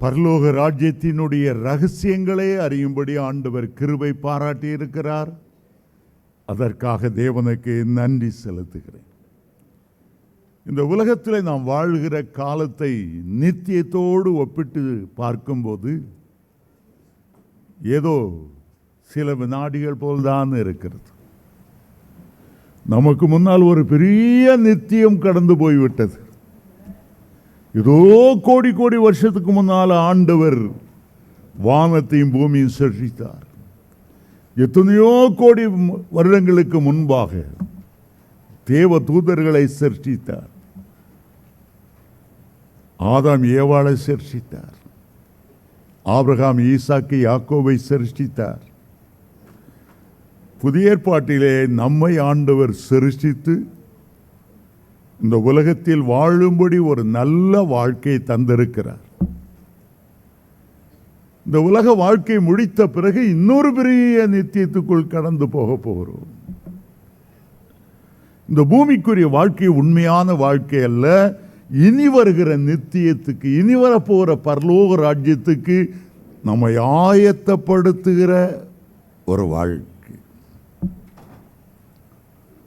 பரலோக ராஜ்யத்தினுடைய ரகசியங்களை அறியும்படி ஆண்டவர் கிருபை பாராட்டி இருக்கிறார். அதற்காக தேவனுக்கு நன்றி செலுத்துகிறேன். இந்த உலகத்தில் நாம் வாழ்கிற காலத்தை நித்தியத்தோடு ஒப்பிட்டு பார்க்கும்போது ஏதோ சில வினாடிகள் போல்தான் இருக்கிறது. நமக்கு முன்னால் ஒரு பெரிய நித்தியம் கடந்து போய்விட்டது. ஏதோ கோடி கோடி வருஷத்துக்கு முன்னால் ஆண்டவர் வானத்தையும் பூமியும் சிருஷ்டித்தார். எத்தனையோ கோடி வருடங்களுக்கு முன்பாக தேவ தூதர்களை சிருஷ்டித்தார். ஆதாம் ஏவாளை சிருஷ்டித்தார். ஆபிரகாம் ஈசாக்கு யாக்கோபை சிருஷ்டித்தார். புதிய ஏற்பாட்டிலே நம்மை ஆண்டவர் சிருஷ்டித்து இந்த உலகத்தில் வாழும்படி ஒரு நல்ல வாழ்க்கையை தந்திருக்கிறார். இந்த உலக வாழ்க்கை முடித்த பிறகு இன்னொரு பெரிய நித்தியத்துக்குள் கடந்து போக போகிறோம். இந்த பூமிக்குரிய வாழ்க்கை உண்மையான வாழ்க்கை அல்ல. இனி வருகிற நித்தியத்துக்கு, இனி வரப்போகிற பரலோக ராஜ்யத்துக்கு நம்மை ஆயத்தப்படுத்துகிற ஒரு வாழ்க்கை.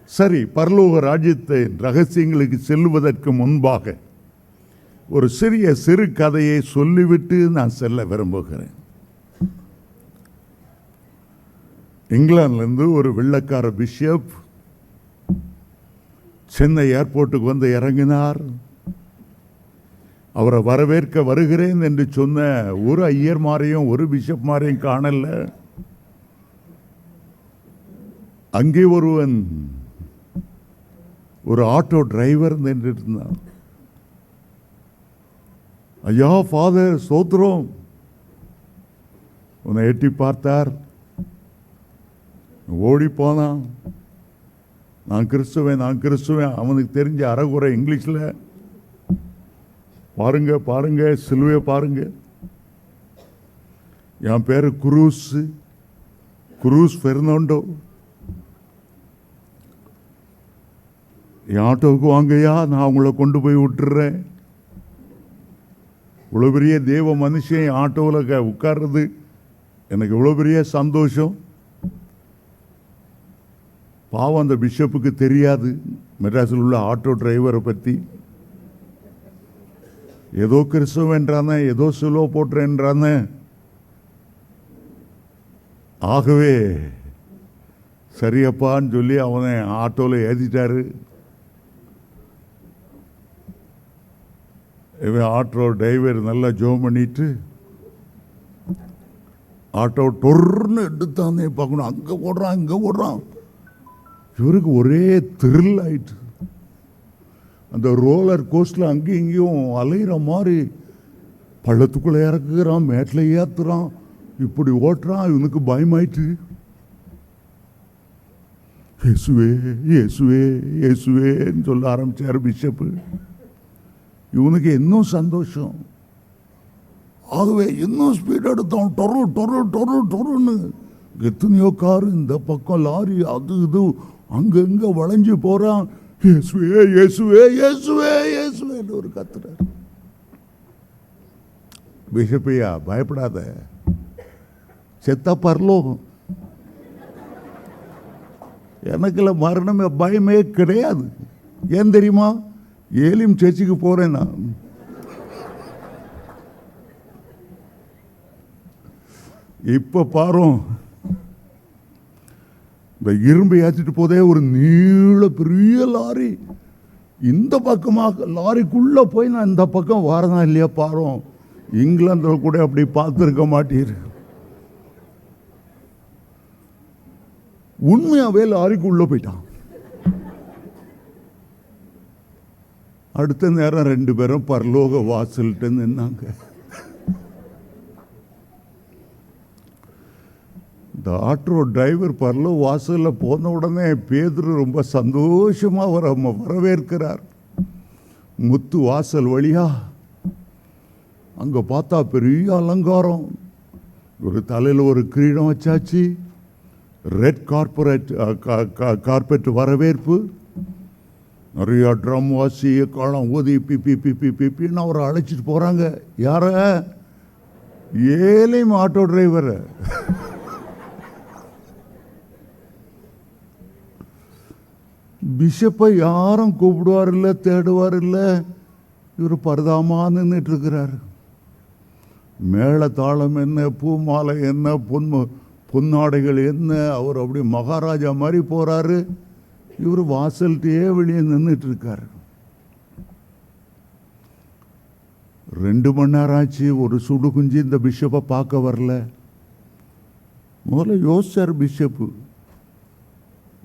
சரி, பரலோக ராஜ்யத்தின் ரகசியங்களுக்கு செல்வதற்கு முன்பாக ஒரு சிறு கதையை சொல்லிவிட்டு நான் செல்ல விரும்புகிறேன். இங்கிலாந்திலிருந்து ஒரு வெள்ளைக்கார பிஷப் சென்னை ஏர்போர்ட்டுக்கு வந்து இறங்கினார். அவரை வரவேற்க வருகிறேன் என்று சொன்ன ஒரு ஐயர் மாரையும் ஒரு பிஷப் மாரையும் காணல. அங்கே ஒருவன் ஒரு ஆட்டோ டிரைவர் நின்று இருந்தான். ஐயா ஃபாதர் சோத்ரோம். உன்னை எட்டி பார்த்தார். ஓடி போனான். நான் கிறிஸ்துவேன், நான் கிறிஸ்துவேன். அவனுக்கு தெரிஞ்ச அரைகுறை இங்கிலீஷில் பாருங்க பாருங்க சிலுவை பாருங்க, என் பேரு குரூஸ் பெர்னாண்டோ, என் ஆட்டோவுக்கு வாங்கய்யா, நான் உங்களை கொண்டு போய் விட்டுறேன். இவ்வளோ பெரிய தேவ மனுஷன் ஆட்டோவில் உட்கார்றது எனக்கு இவ்வளோ பெரிய சந்தோஷம். பாவம் அந்த பிஷப்புக்கு தெரியாது மெட்ராஸில் உள்ள ஆட்டோ டிரைவரை பற்றி. ஏதோ கிறிஸ்துவன்றானே, ஏதோ சிலுவை போட்டுறேன்றானே. ஆகவே சரியப்பான்னு சொல்லி அவனை ஆட்டோவில் ஏற்றிட்டாரு. இவன் ஆட்டோ டிரைவர் நல்லா ஜோம் பண்ணிட்டு ஆட்டோ டொர்னு எடுத்தானே பார்க்கணும். அங்கே ஓடுறான் இங்கே ஓடுறான். இவருக்கு ஒரே த்ரில் ஆயிட்டு. அந்த ரோலர் கோஸ்டில் அங்கேயும் இங்கேயும் அலைகிற மாதிரி பள்ளத்துக்குள்ளே இறக்குறான், மேட்டில் ஏற்றுறான், இப்படி ஓட்டுறான். இவனுக்கு பயமாயிட்டு இயேசுவே இயேசுவே இயேசுவேன்னு சொல்ல ஆரம்பிச்சார் பிஷப்பு. இவனுக்கு இன்னும் சந்தோஷம். ஆகவே இன்னும் ஸ்பீட் எடுத்தான். டொருன்னு எத்தனையோ காரு, இந்த பக்கம் லாரி, அது இது அங்கங்க வளைஞ்சு போறான். இயேசுவே இயேசுவே இயேசுவே இயேசுவேன்னு ஒரு கத்துறார். பிஷப்பையா பயப்படாத, செத்தா பரலோகம். எனக்குல மரணமே பயமே கிடையாது. ஏன் தெரியுமா? ஏலிம் சர்ச்சுக்கு போறேன் நான். இப்ப பாரு, இந்த இரும்பை ஏற்றிட்டு போதே ஒரு நீள பெரிய லாரி. இந்த பக்கமாக லாரிக்குள்ள போய் நான் இந்த பக்கம் வரதா இல்லையா பாரு. இங்கிலாந்தில் கூட அப்படி பார்த்துருக்க மாட்டீர். உண்மையாவே லாரிக்குள்ள போயிட்டான். அடுத்த நேரம் 2 பேரும் பரலோக வாசல்கிட்ட நின்னாங்க. இந்த ஆட்டோ டிரைவர் பரலோக வாசலில் போன உடனே பேதுரு ரொம்ப சந்தோஷமா வரவேற்கிறார். முத்து வாசல் வழியா அங்க பார்த்தா பெரிய அலங்காரம். ஒரு தலையில் ஒரு கிரீடம் வச்சாச்சு. ரெட் கார்பெட் வரவேற்பு. நிறைய ட்ரம் வாசி காலம் ஊதி பிப்பின்னு அவரை அழைச்சிட்டு போறாங்க. யார? ஏழையும் ஆட்டோ டிரைவர். பிஷப்பை யாரும் கூப்பிடுவார் இல்லை, தேடுவார் இல்லை. இவர் பரதாமா நின்றுட்டு இருக்கிறார். மேளதாளம் என்ன, பூமாலை என்ன, பொன்னாடைகள் என்ன, அவர் அப்படி மகாராஜா மாதிரி போறாரு. இவர் வாசல்கிட்டே வெளியே நின்றுட்டு இருக்காரு. 2 மணி நேரம் ஆச்சு. ஒரு சுடு குஞ்சு இந்த பிஷப்பை பார்க்க வரல. முதல்ல யோசிச்சார் பிஷப்பு,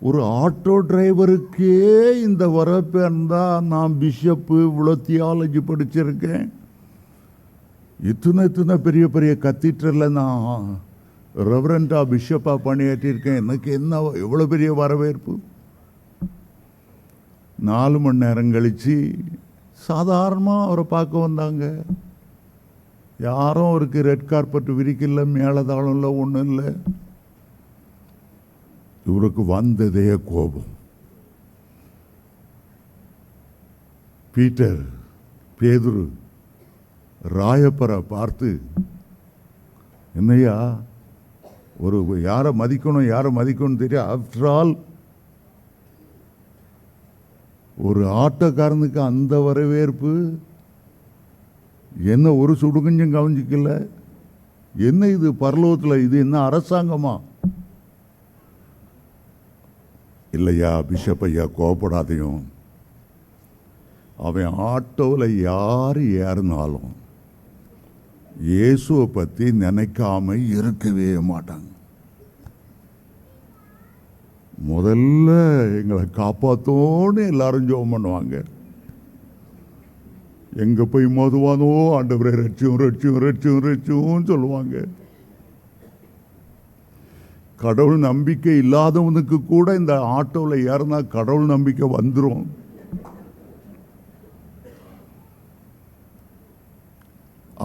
ஒரு ஆட்டோ டிரைவருக்கே இந்த வரப்பு இருந்தா நான் பிஷப்பு இவ்வளோ தியாலஜி படிச்சிருக்கேன், இத்தனை பெரிய பெரிய கத்தீட்ரலில் நான் ரெவரண்டா பிஷப்பா பணியாற்றியிருக்கேன், எனக்கு என்ன எவ்வளோ பெரிய வரவேற்பு. 4 மணி நேரம் கழிச்சு சாதாரணமாக அவரை பார்க்க வந்தாங்க. யாரும் அவருக்கு ரெட் கார்பெட் விரிக்கல, மேலதாளம் இல்லை, ஒன்றும் இல்லை. இவருக்கு வந்ததே கோபம். பீட்டர், பேதுரு, ராயப்பரை பார்த்து, என்னையா ஒரு யாரை மதிக்கணும் யாரை மதிக்கணும் தெரியும். ஆஃப்டர் ஆல் ஒரு ஆட்டோக்காரனுக்கு அந்த வரவேற்பு என்ன, ஒரு சுடுகுஞ்சும் கவனிக்கல. என்ன இது பரலோகத்தில், இது என்ன அரசாங்கமா? இல்லையா பிஷப் ஐயா, கோபப்படாதையும். அவன் ஆட்டோவில் யார் ஏறினாலும் இயேசுவை பற்றி நினைக்காம இருக்கவே மாட்டாங்க. முதல்ல எங்களை காப்பாத்தோன்னு எல்லாரும் ஜெபம் பண்ணுவாங்க. எங்க போய் மோதுவானோ ஆண்டவரை ரட்சியும் ரட்சியும் ரட்சியும் ரட்சியும் சொல்லுவாங்க. கடவுள் நம்பிக்கை இல்லாதவனுக்கு கூட இந்த ஆட்டோவில் ஏறினா கடவுள் நம்பிக்கை வந்துடும்.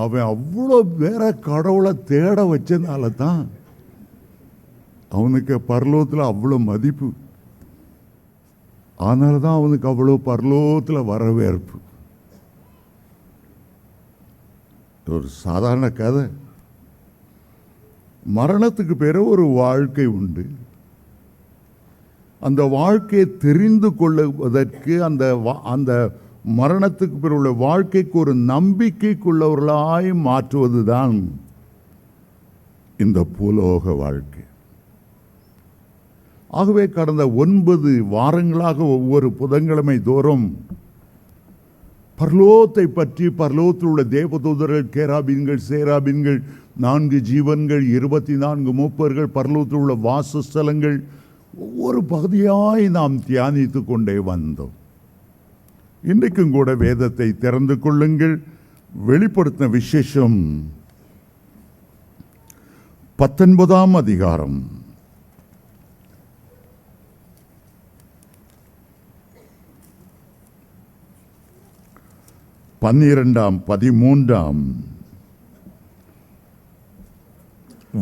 அவன் அவ்வளோ வேற கடவுளை தேட வச்சதுனால தான் அவனுக்கு பரலோகத்தில் அவ்வளோ மதிப்பு. அதனால தான் அவனுக்கு அவ்வளோ பரலோகத்தில் வரவேற்பு. ஒரு சாதாரண கதை. மரணத்துக்கு பிறகு ஒரு வாழ்க்கை உண்டு. அந்த வாழ்க்கையை தெரிந்து கொள்வதற்கு அந்த மரணத்துக்கு பிறகு உள்ள வாழ்க்கைக்கு ஒரு நம்பிக்கைக்குள்ளவர்களாய் மாற்றுவதுதான் இந்த பூலோக வாழ்க்கை. ஆகவே கடந்த 9 வாரங்களாக ஒவ்வொரு புதன்கிழமை தோறும் பரலோகத்தை பற்றி, பரலோகத்தில் உள்ள தேவதூதர்கள், கேராபீன்கள், சேராபீன்கள், 4 ஜீவன்கள், 24 மூப்பர்கள், பரலோகத்தில் உள்ள வாசஸ்தலங்கள், ஒவ்வொரு பகுதியாய் நாம் தியானித்து கொண்டே வந்தோம். இன்றைக்கும் கூட வேதத்தை திறந்து கொள்ளுங்கள். வெளிப்படுத்தின விசேஷம் 19ஆம் அதிகாரம். பன்னிரெண்டாம் 13ஆம்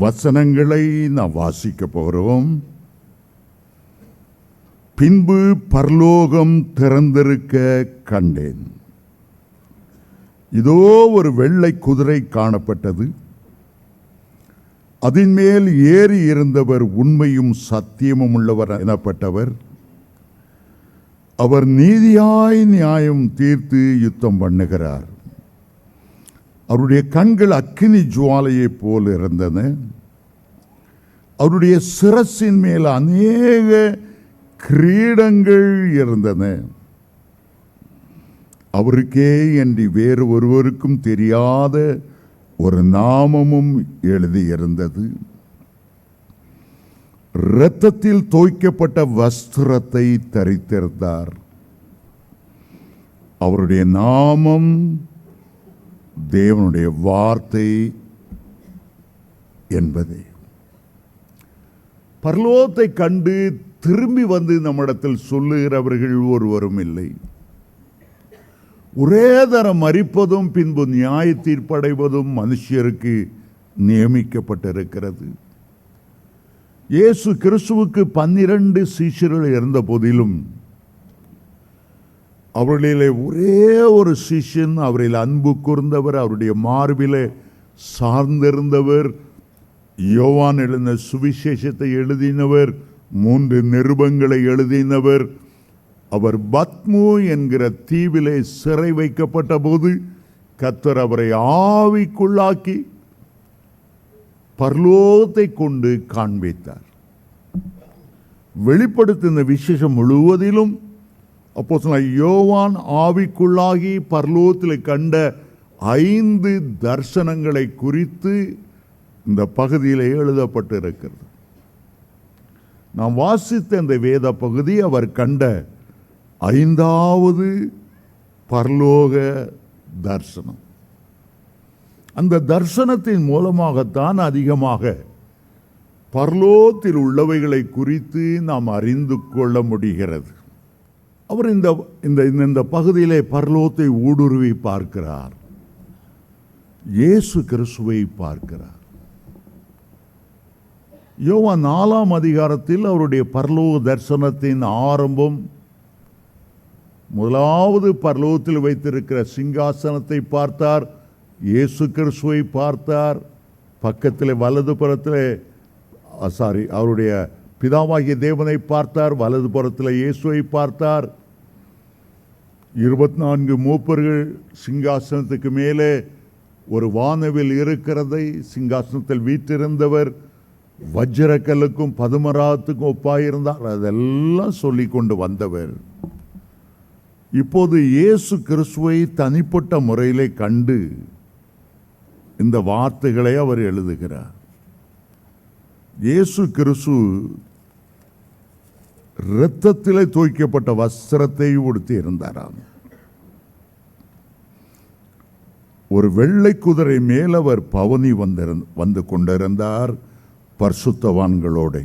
வசனங்களை நாம் வாசிக்க போகிறோம். பின்பு பரலோகம் திறந்திருக்க கண்டேன். இதோ ஒரு வெள்ளை குதிரை காணப்பட்டது. அதன் மேல் ஏறி இருந்தவர் உண்மையும் சத்தியமும் உள்ளவர் எனப்பட்டவர். அவர் நீதியாய் நியாயம் தீர்த்து யுத்தம் பண்ணுகிறார். அவருடைய கண்கள் அக்கினி ஜுவாலையை போல் இருந்தன. அவருடைய சிரசின் மேல் அநேக கிரீடங்கள் இருந்தன. அவருக்கே அன்றி வேறு ஒருவருக்கும் தெரியாத ஒரு நாமமும் எழுதியிருந்தது. இரத்தத்தில் தோய்க்கப்பட்ட வஸ்திரத்தை தரித்திருந்தார். அவருடைய நாமம் தேவனுடைய வார்த்தை என்பதே. பரலோகத்தை கண்டு திரும்பி வந்து நம்மிடத்தில் சொல்லுகிறவர்கள் ஒருவரும் இல்லை. ஒரே தரம் மரிப்பதும் பின்பு நியாய தீர்ப்படைவதும் மனுஷருக்கு நியமிக்கப்பட்டிருக்கிறது. இயேசு கிறிஸ்துவுக்கு 12 சீஷர்கள் இருந்த போதிலும் அவர்களிலே ஒரே ஒரு சீஷன், அவரில் அன்பு கூர்ந்தவர், அவருடைய மார்பிலே சார்ந்திருந்தவர், யோவான் எழுதின சுவிசேஷத்தை எழுதினவர், 3 நிருபங்களை எழுதினவர். அவர் பத்மு என்கிற தீவிலே சிறை வைக்கப்பட்ட போது கர்த்தர் அவரை ஆவிக்குள்ளாக்கி பரலோகத்தை கொண்டு காண்பித்தார். வெளிப்படுத்தின விசேஷம் முழுவதிலும் அப்போஸ்தலனாகிய யோவான் ஆவிக்குள்ளாகி பரலோகத்தில் கண்ட 5 தரிசனங்களை குறித்து இந்த பகுதியில் எழுதப்பட்டிருக்கிறது. நாம் வாசித்த இந்த வேத பகுதி அவர் கண்ட 5வது பரலோக தரிசனம். அந்த தரிசனத்தின் மூலமாகத்தான் அதிகமாக பரலோகத்தில் உள்ளவைகளை குறித்து நாம் அறிந்து கொள்ள முடிகிறது. அவர் இந்த பகுதியிலே பரலோகத்தை ஊடுருவி பார்க்கிறார், இயேசு கிறிஸ்துவை பார்க்கிறார். யோவான் 4ஆம் அதிகாரத்தில் அவருடைய பரலோக தரிசனத்தின் ஆரம்பம், முதலாவது பரலோகத்தில் வைத்திருக்கிற சிங்காசனத்தை பார்த்தார், இயேசு கிறிஸ்துவை பார்த்தார். பக்கத்தில் வலது புறத்தில் அவருடைய பிதாவாகிய தேவனை பார்த்தார், வலது புறத்தில் இயேசுவை பார்த்தார். 24 மூப்பர்கள் சிங்காசனத்துக்கு மேலே ஒரு வானவில் இருக்கிறதை, சிங்காசனத்தில் வீற்றிருந்தவர் வஜ்ரக்கல்லுக்கும் பதுமராத்துக்கும் ஒப்பாயிருந்தார். அதெல்லாம் சொல்லி கொண்டு வந்தவர் இப்போது இயேசு கிறிஸ்துவை தனிப்பட்ட முறையிலே கண்டு இந்த வார்த்தைகளை அவர் எழுதுகிறார். இயேசு கிறிஸ்து இரத்தத்திலே தோய்க்கப்பட்ட வஸ்திரத்தை உடுத்தி இருந்தாராம். ஒரு வெள்ளை குதிரை மேல் அவர் பவனி வந்து கொண்டிருந்தார் பரிசுத்தவான்களோட.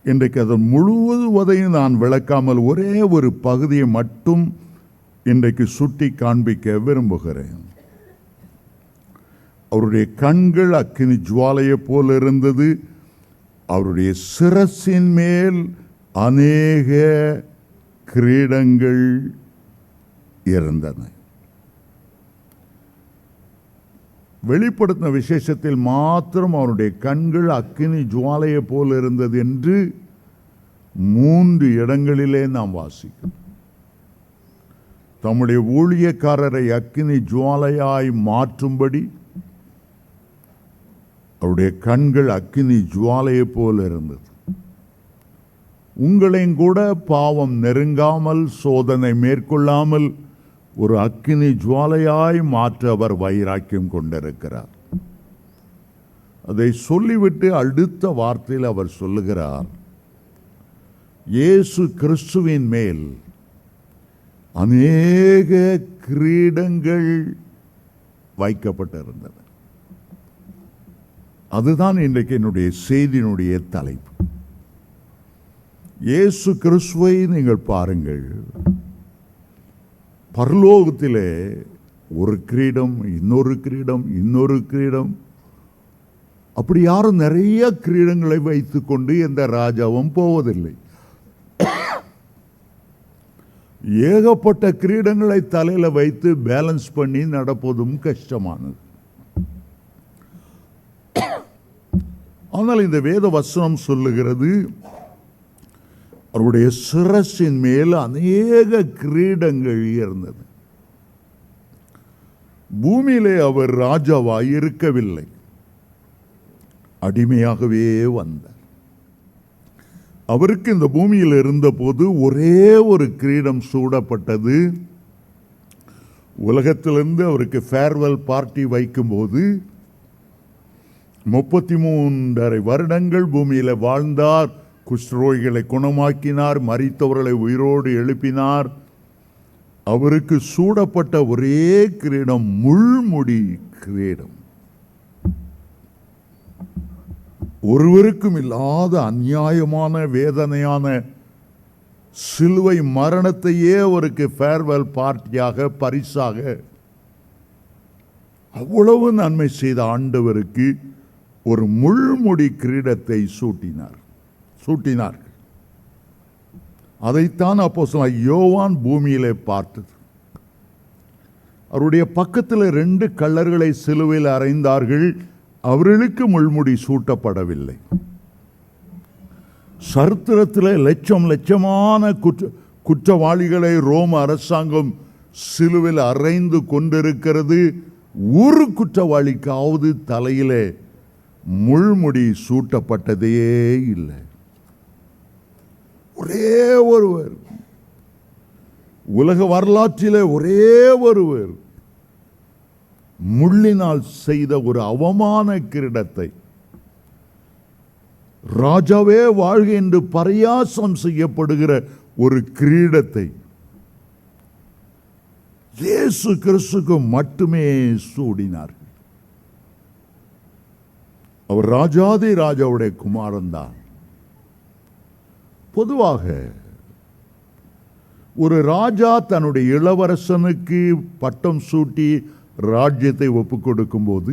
இன்றைக்கு அதன் முழுவதையும் நான் விளக்காமல் ஒரே ஒரு பகுதியை மட்டும் இன்றைக்கு சுட்டி காண்பிக்க விரும்புகிறேன். அவருடைய கண்கள் அக்கினி ஜுவாலையை போல இருந்தது. அவருடைய சிரசின் மேல் அநேக கிரீடங்கள் இருந்தன. வெளிப்படுத்தின விசேஷத்தில் மாத்திரம் அவருடைய கண்கள் அக்கினி ஜுவாலையை போல இருந்தது என்று 3 இடங்களிலே நாம் வாசிக்கிறோம். தம்முடைய ஊழியக்காரரை அக்கினி ஜுவாலையாய் மாற்றும்படி அவருடைய கண்கள் அக்கினி ஜுவாலையை போல இருந்தது. உங்களையும் கூட பாவம் நெருங்காமல், சோதனை மேற்கொள்ளாமல் ஒரு அக்கினி ஜுவாலையாய் மாற்ற அவர் வைராக்கியம் கொண்டிருக்கிறார். அதை சொல்லிவிட்டு அடுத்த வார்த்தையில் அவர் சொல்லுகிறார், இயேசு கிறிஸ்துவின் மேல் அநேக கிரீடங்கள் வைக்கப்பட்டிருந்தன. அதுதான் இன்றைக்கு என்னுடைய செய்தியினுடைய தலைப்பு. இயேசு கிறிஸ்துவை நீங்கள் பாருங்கள், பரலோகத்திலே ஒரு கிரீடம், இன்னொரு கிரீடம், இன்னொரு கிரீடம், அப்படி யாரும் நிறைய கிரீடங்களை வைத்துக்கொண்டு எந்த ராஜாவும் போவதில்லை. ஏகப்பட்ட கிரீடங்களை தலையில் வைத்து பேலன்ஸ் பண்ணி நடப்பதும் கஷ்டமானது. ஆனால் இந்த வேத வசனம் சொல்லுகிறது, அவருடைய சிரசின் மேல் அநேக கிரீடங்கள் இருந்தது. பூமியிலே அவர் ராஜாவாய் இருக்கவில்லை, அடிமையாகவே வந்தார். அவருக்கு இந்த பூமியில் இருந்தபோது ஒரே ஒரு கிரீடம் சூடப்பட்டது. உலகத்திலிருந்து அவருக்கு ஃபேர்வெல் பார்ட்டி வைக்கும்போது 33 வருடங்கள் பூமியில் வாழ்ந்தார். குஷ்டரோகிகளை குணமாக்கினார், மரித்தவர்களை உயிரோடு எழுப்பினார். அவருக்கு சூடப்பட்ட ஒரே கிரீடம் முள்முடி கிரீடம். ஒருவருக்கும் இல்லாத அநியாயமான வேதனையான சிலுவை மரணத்தையே அவருக்கு ஃபேர்வெல் பார்ட்டியாக, பரிசாக அவ்வளவு நன்மை செய்த ஆண்டவருக்கு ஒரு முள்முடி கிரீடத்தை சூட்டினார்கள். அதைத்தான் அப்போஸ்தலனாகிய யோவான் பூமியிலே பார்த்தது. அவருடைய பக்கத்தில் 2 கள்ளர்களை சிலுவையில் அறைந்தார்கள். அவர்களுக்கு முள்முடி சூட்டப்படவில்லை. சரித்திரத்தில் லட்சம் லட்சமான குற்றவாளிகளை ரோம அரசாங்கம் சிலுவையில் அறைந்து கொண்டிருக்கிறது. ஒரு குற்றவாளிக்காவது தலையிலே முள்முடி சூட்டப்பட்டதே இல்லை. ஒரே ஒருவர், உலக வரலாற்றிலே ஒரே ஒருவர் முள்ளினால் செய்த ஒரு அவமான கிரீடத்தை, ராஜாவே வாழ்க என்று பரியாசம் செய்யப்படுகிற ஒரு கிரீடத்தை இயேசு கிறிஸ்துக்கு மட்டுமே சூடினார்கள். அவர் ராஜாதி ராஜாவுடைய குமாரன் தான். பொதுவாக ஒரு ராஜா தன்னுடைய இளவரசனுக்கு பட்டம் சூட்டி ராஜ்யத்தை ஒப்புக் கொடுக்கும் போது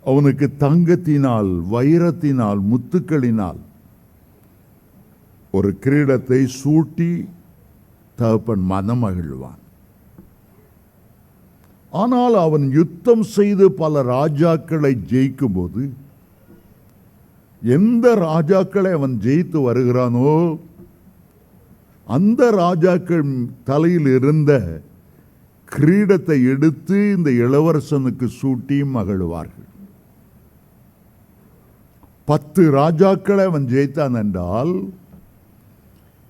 அவனுக்கு தங்கத்தினால், வைரத்தினால், முத்துக்களினால் ஒரு கிரீடத்தை சூட்டி தகப்பன் மனமகிழ்வான். ஆனால் அவன் யுத்தம் செய்து பல ராஜாக்களை ஜெயிக்கும் போது, எந்த ராஜாக்களை அவன் ஜெயித்து வருகிறானோ அந்த ராஜாக்கள் தலையில் இருந்த கிரீடத்தை எடுத்து இந்த இளவரசனுக்கு சூட்டி மகிழ்வார்கள். 10 ராஜாக்களை அவன் ஜெயித்தான் என்றால்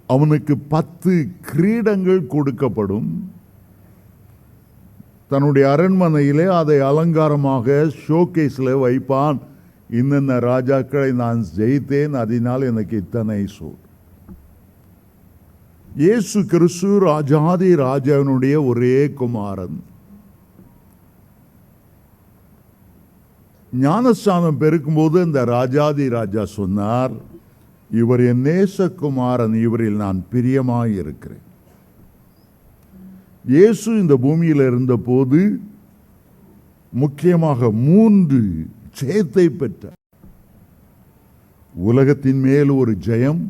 அவனுக்கு 10 கிரீடங்கள் கொடுக்கப்படும். தன்னுடைய அரண்மனையிலே அதை அலங்காரமாக ஷோகேஸில் வைப்பான். இன்னென்ன ராஜாக்களை நான் ஜெயித்தேன், அதனால் எனக்கு இத்தனை சூடு. இயேசு கிறிஸ்து ராஜாதி ராஜாவினுடைய ஒரே குமாரன். ஞானஸ்நானம் பெருக்கும்போது இந்த ராஜாதி ராஜா சொன்னார், இவர் என் நேசகுமாரன், இவரில் நான் பிரியமாய் இருக்கிறேன். இயேசு இந்த பூமியில் இருந்த போது முக்கியமாக 3 ஜெயத்தை பெற்றார். உலகத்தின் மேல் ஒரு ஜெயம்,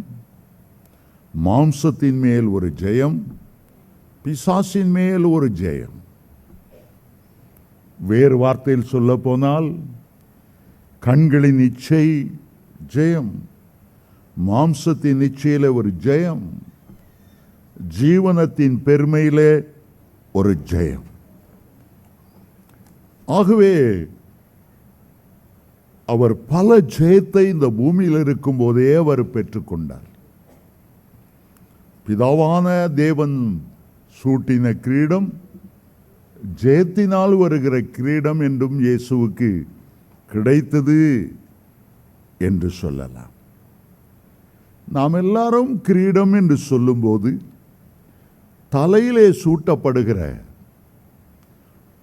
மாம்சத்தின் மேல் ஒரு ஜெயம், பிசாசின் மேல் ஒரு ஜெயம். வேறு வார்த்தையில் சொல்ல போனால் கண்களின் இச்சை ஜெயம், மாம்சத்தின் இச்சையில ஒரு ஜெயம், ஜீவனத்தின் பெருமையிலே ஒரு ஜெயம். ஆகவே அவர் பல ஜெயத்தை இந்த பூமியில் இருக்கும் போதே அவர் பெற்றுக்கொண்டார். பிதாவான தேவன் சூட்டின கிரீடம் ஜெயத்தினால் வருகிற கிரீடம் என்றும் இயேசுவுக்கு கிடைத்தது என்று சொல்லலாம். நாம் எல்லாரும் கிரீடம் என்று சொல்லும்போது தலையிலே சூட்டப்படுகிற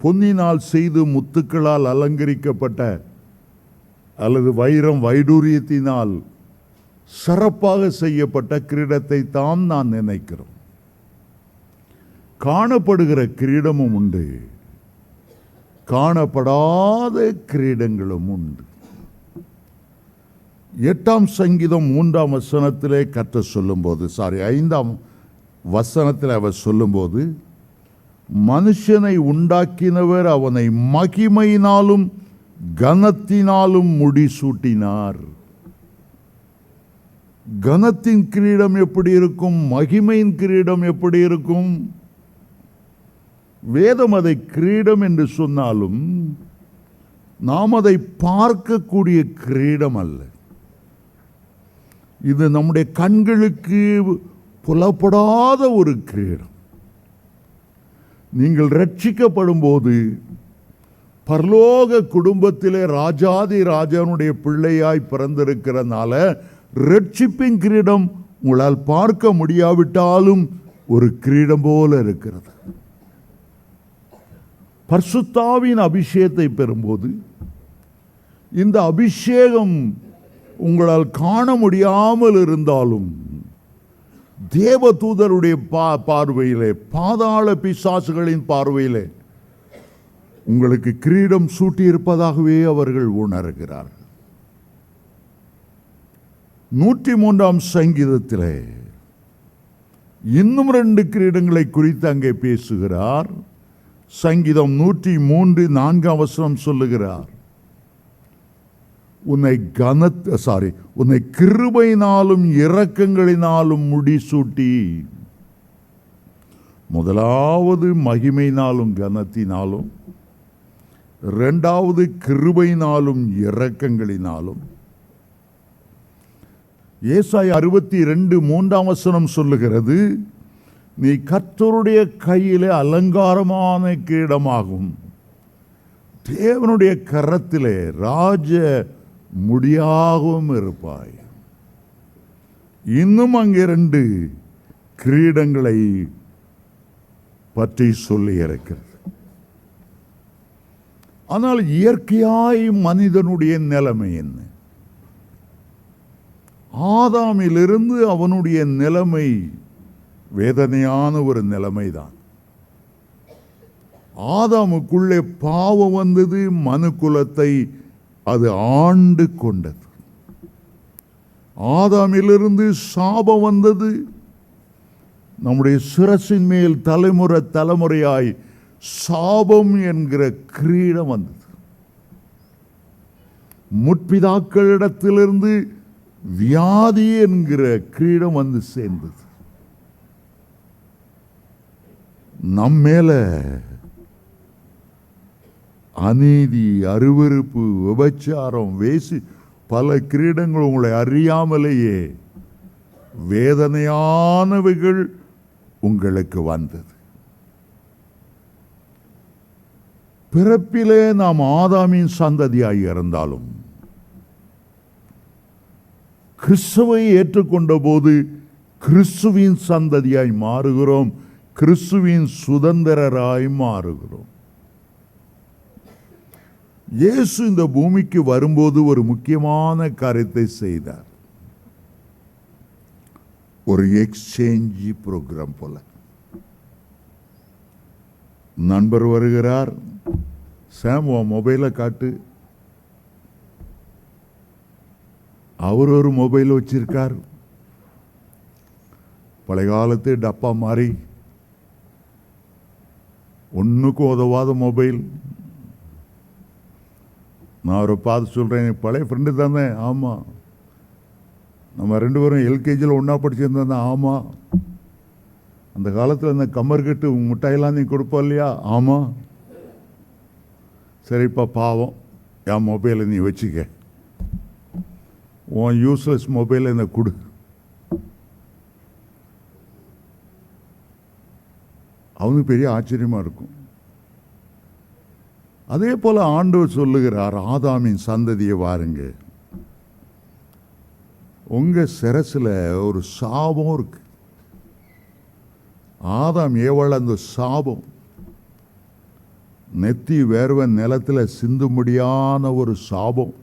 பொன்னினால் செய்து முத்துக்களால் அலங்கரிக்கப்பட்ட அல்லது வைரம் வைடூரியத்தினால் சிறப்பாக செய்யப்பட்ட கிரீடத்தை தான் நான் நினைக்கிறோம். காணப்படுகிற கிரீடமும் உண்டு, காணப்படாத கிரீடங்களும் உண்டு. 8ஆம் சங்கீதம் 3ஆம் வசனத்திலே கர்த்தர் சொல்லும்போது, 5ஆம் வசனத்தில் அவர் சொல்லும்போது, மனுஷனை உண்டாக்கினவர் அவனை மகிமையினாலும் கனத்தினாலும் முடிசூட்டினார். கனத்தின் கிரீடம் எப்படி இருக்கும், மகிமையின் கிரீடம் எப்படி இருக்கும்? வேதம் அதை கிரீடம் என்று சொன்னாலும் நாம் அதை பார்க்கக்கூடிய கிரீடம் அல்ல. இது நம்முடைய கண்களுக்கு புலப்படாத ஒரு கிரீடம். நீங்கள் ரட்சிக்கப்படும் போது பரலோக குடும்பத்திலே ராஜாதி ராஜானுடைய பிள்ளையாய் பிறந்திருக்கிறனால ரட்சிப்பின் கிரீடம் உங்களால் பார்க்க முடியாவிட்டாலும் ஒரு கிரீடம் போல இருக்கிறது. பரிசுத்தாவின் அபிஷேகத்தை பெறும்போது இந்த அபிஷேகம் உங்களால் காண முடியாமல் இருந்தாலும் தேவதூதருடைய பார்வையிலே, பாதாள பிசாசுகளின் பார்வையிலே உங்களுக்கு கிரீடம் சூட்டியிருப்பதாகவே அவர்கள் உணர்கிறார்கள். 103ஆம் சங்கீதத்திலே இன்னும் 2 கிரீடங்களை குறித்து அங்கே பேசுகிறார். சங்கீதம் 103:4 சொல்லுகிறார், உன்னை கிருபையினாலும் இரக்கங்களினாலும் முடிசூட்டி, முதலாவது மகிமையினாலும் கனத்தினாலும், இரண்டாவது கிருபையினாலும் இரக்கங்களினாலும். ஏசாயா 62:3 சொல்லுகிறது, நீ கர்த்தருடைய கையிலே அலங்காரமான கிரீடமாகும், தேவனுடைய கரத்திலே ராஜ முடியாகவும் இருப்பாய். இன்னும் அங்கே 2 கிரீடங்களை பற்றி சொல்லி இருக்கிறது. ஆனால் இயற்கையாய் மனிதனுடைய நிலைமை என்ன? ஆதாமிலிருந்து அவனுடைய நிலைமை வேதனையான ஒரு நிலைமைதான். ஆதாமுக்குள்ளே பாவம் வந்தது, மனு குலத்தை அது ஆண்டு கொண்டது. ஆதாமிலிருந்து சாபம் வந்தது, நம்முடைய சிரசின் மேல் தலைமுறையாய் சாபம் என்கிற கிரீடம் வந்தது. முற்பிதாக்களிடத்திலிருந்து வியாதி என்கிற கிரீடம் வந்து சேர்ந்தது. நம்மேல அநீதி, அருவருப்பு, விபச்சாரம், வேசி, பல கிரீடங்கள் உங்களை அறியாமலேயே வேதனையானவைகள் உங்களுக்கு வந்தது. பிறப்பிலே நாம் ஆதாமின் சந்ததியாய் இருந்தாலும் கிறிஸ்துவை ஏற்றுக்கொண்ட போது கிறிஸ்துவின் சந்ததியாய் மாறுகிறோம், கிறிஸ்துவின் சுதந்திரராய் மாறுகிறோம். இயேசு இந்த பூமிக்கு வரும்போது ஒரு முக்கியமான காரியத்தை செய்தார். ஒரு எக்ஸ்சேஞ்ச் ப்ரோக்ராம் போல. நண்பர் வருகிறார், சாம் உன் மொபைலை காட்டு. அவர் ஒரு மொபைல் வச்சிருக்கார், பழைய காலத்து டப்பா மாதிரி ஒன்றுக்கும் உதவாத மொபைல். நான் அவரை பார்த்து சொல்கிறேன், பழைய ஃப்ரெண்டு தானே? ஆமாம். நம்ம 2 பேரும் எல்கேஜியில் ஒன்றா படிச்சிருந்தோம். ஆமாம். அந்த காலத்தில் இந்த கம்மர்கட்டு மிட்டாயெல்லாம் நீ கொடுப்பா இல்லையா? ஆமாம். சரிப்பா, பாவம், என் மொபைலை நீ வச்சுக்க, உன் யூஸ்லெஸ் மொபைலை என்ன கொடு. அவனுக்கு பெரிய ஆச்சரியமாக இருக்கும். அதே போல ஆண்டவர் சொல்லுகிறார், ஆதாமின் சந்ததியை வாருங்க, உங்க சிரசில் ஒரு சாபம் இருக்கு. ஆதாம் ஏவாள் அந்த சாபம் நெத்தி வேர்வை நிலத்தில் சிந்தும்படியான ஒரு சாபம்.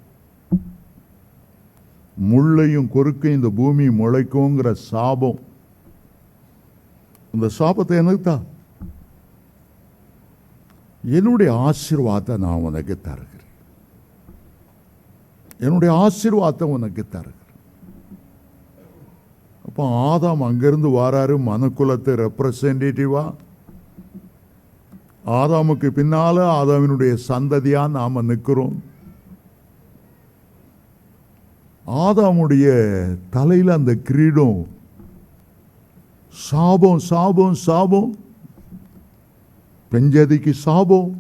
முள்ளையும் கொறுக்கையும் இந்த பூமி முளைக்குங்கிற சாபம். இந்த சாபத்தை எனக்கு என்னுடைய ஆசீர்வாதத்தை நான் உனக்கு தருகிறேன், என்னுடைய ஆசீர்வாதத்தை உனக்கு தருகிறேன். அப்போ ஆதாம் அங்கிருந்து வாராரு, மனுக்குலத்தை ரெப்ரசன்டேட்டிவா. ஆதாமுக்கு பின்னால ஆதாமினுடைய சந்ததியா நாம நிற்கிறோம். ஆதாமுடைய தலையில் அந்த கிரீடம் சாபம், சாபம், சாபம். பெஞ்சதிக்கு சாபம்,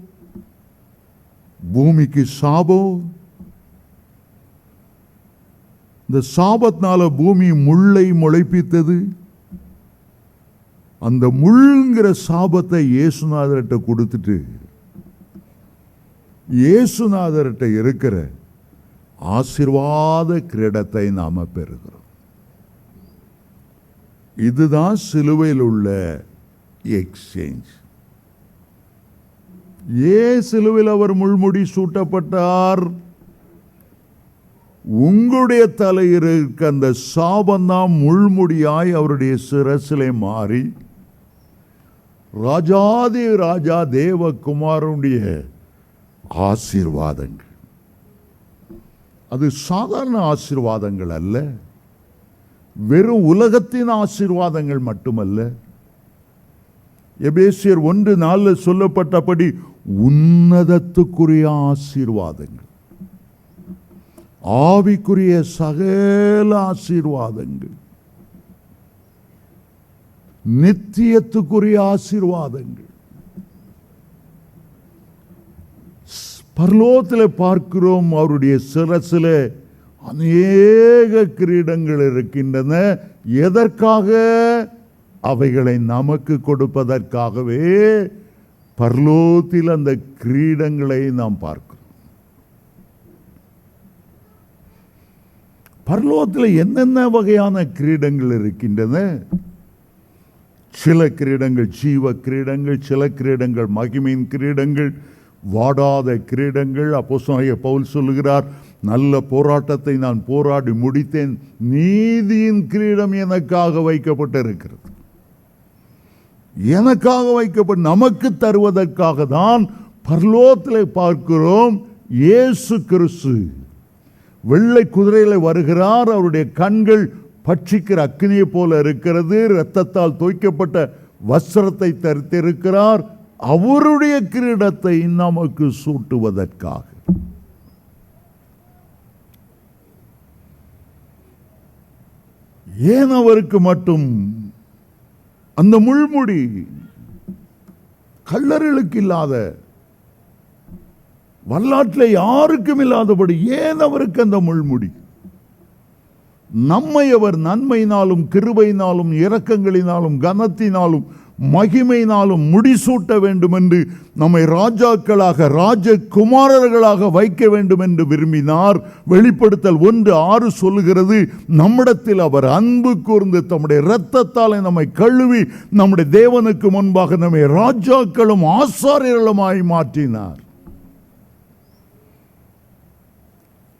பூமிக்கு சாபம். இந்த சாபத்தினால பூமி முள்ளை முளைப்பித்தது. அந்த முள்ங்கிற சாபத்தை இயேசுநாதர்கிட்ட கொடுத்துட்டு இயேசுநாதர்கிட்ட இருக்கிற ஆசீர்வாத கிரீடத்தை நாம பெறுகிறோம். இதுதான் சிலுவையில் உள்ள எக்ஸ்சேஞ்ச். சிலுவையில் அவர் முள்முடி சூட்டப்பட்டார். உங்களுடைய தலையில் இருக்க அந்த சாபந்தான் முள்முடியாய் அவருடைய சிரசிலே மாறி ராஜாதி ராஜா தேவகுமாரனுடைய ஆசீர்வாதங்கள். அது சாதாரண ஆசீர்வாதங்கள் அல்ல, வெறும் உலகத்தின் ஆசீர்வாதங்கள் மட்டுமல்ல, எபேசியர் 1:4 சொல்லப்பட்டபடி உன்னதத்துக்குரிய ஆசீர்வாதங்கள், ஆவிக்குரிய சகல ஆசீர்வாதங்கள், நித்தியத்துக்குரிய ஆசீர்வாதங்கள் பரலோகத்தில் பார்க்கிறோம். அவருடைய சிரசில் அநேக கிரீடங்கள் இருக்கின்றன. எதற்காக? அவைகளை நமக்கு கொடுப்பதற்காகவே பரலோகத்தில் அந்த கிரீடங்களை நாம் பார்க்கிறோம். பரலோகத்தில் என்னென்ன வகையான கிரீடங்கள் இருக்கின்றன? சில கிரீடங்கள் ஜீவ கிரீடங்கள், சில கிரீடங்கள் மகிமையின் கிரீடங்கள், வாடாத கிரீடங்கள். அப்போஸ்தலனாகிய பவுல் சொல்லுகிறார், நல்ல போராட்டத்தை நான் போராடி முடித்தேன், நீதியின் கிரீடம் எனக்காக வைக்கப்பட்டிருக்கிறது. எனக்காக வைக்கப்பட்ட நமக்கு தருவதற்காக தான் பரலோகத்தில் பார்க்கிறோம். இயேசு கிறிஸ்து வெள்ளை குதிரையில் வருகிறார். அவருடைய கண்கள் பட்சிக்கிற அக்கினியை போல இருக்கிறது. இரத்தத்தால் தோய்க்கப்பட்ட வஸ்திரத்தை தரித்திருக்கிறார். அவருடைய கிரீடத்தை நமக்கு சூட்டுவதற்காக. ஏன் அவருக்கு மட்டும் அந்த முள்முடி? கள்ளர்களுக்கு இல்லாத, வரலாற்றில் யாருக்கும் இல்லாதபடி ஏன் அவருக்கு அந்த முள்முடி? நம்மை அவர் நன்மையினாலும் கிருபையினாலும் இரக்கங்களினாலும் கனத்தினாலும் மகிமையினாலும் முடிசூட்ட வேண்டும் என்று நம்மை ராஜாக்களாக ராஜகுமாரர்களாக வைக்க வேண்டும் என்று விரும்பினார். வெளிப்படுத்தல் 1:6 சொல்லுகிறது, நம்மிடத்தில் அவர் அன்பு கூர்ந்து தம்முடைய இரத்தத்தால் நம்மை கழுவி நம்முடைய தேவனுக்கு முன்பாக நம்மை ராஜாக்களும் ஆசாரியர்களுமாய் மாற்றினார்.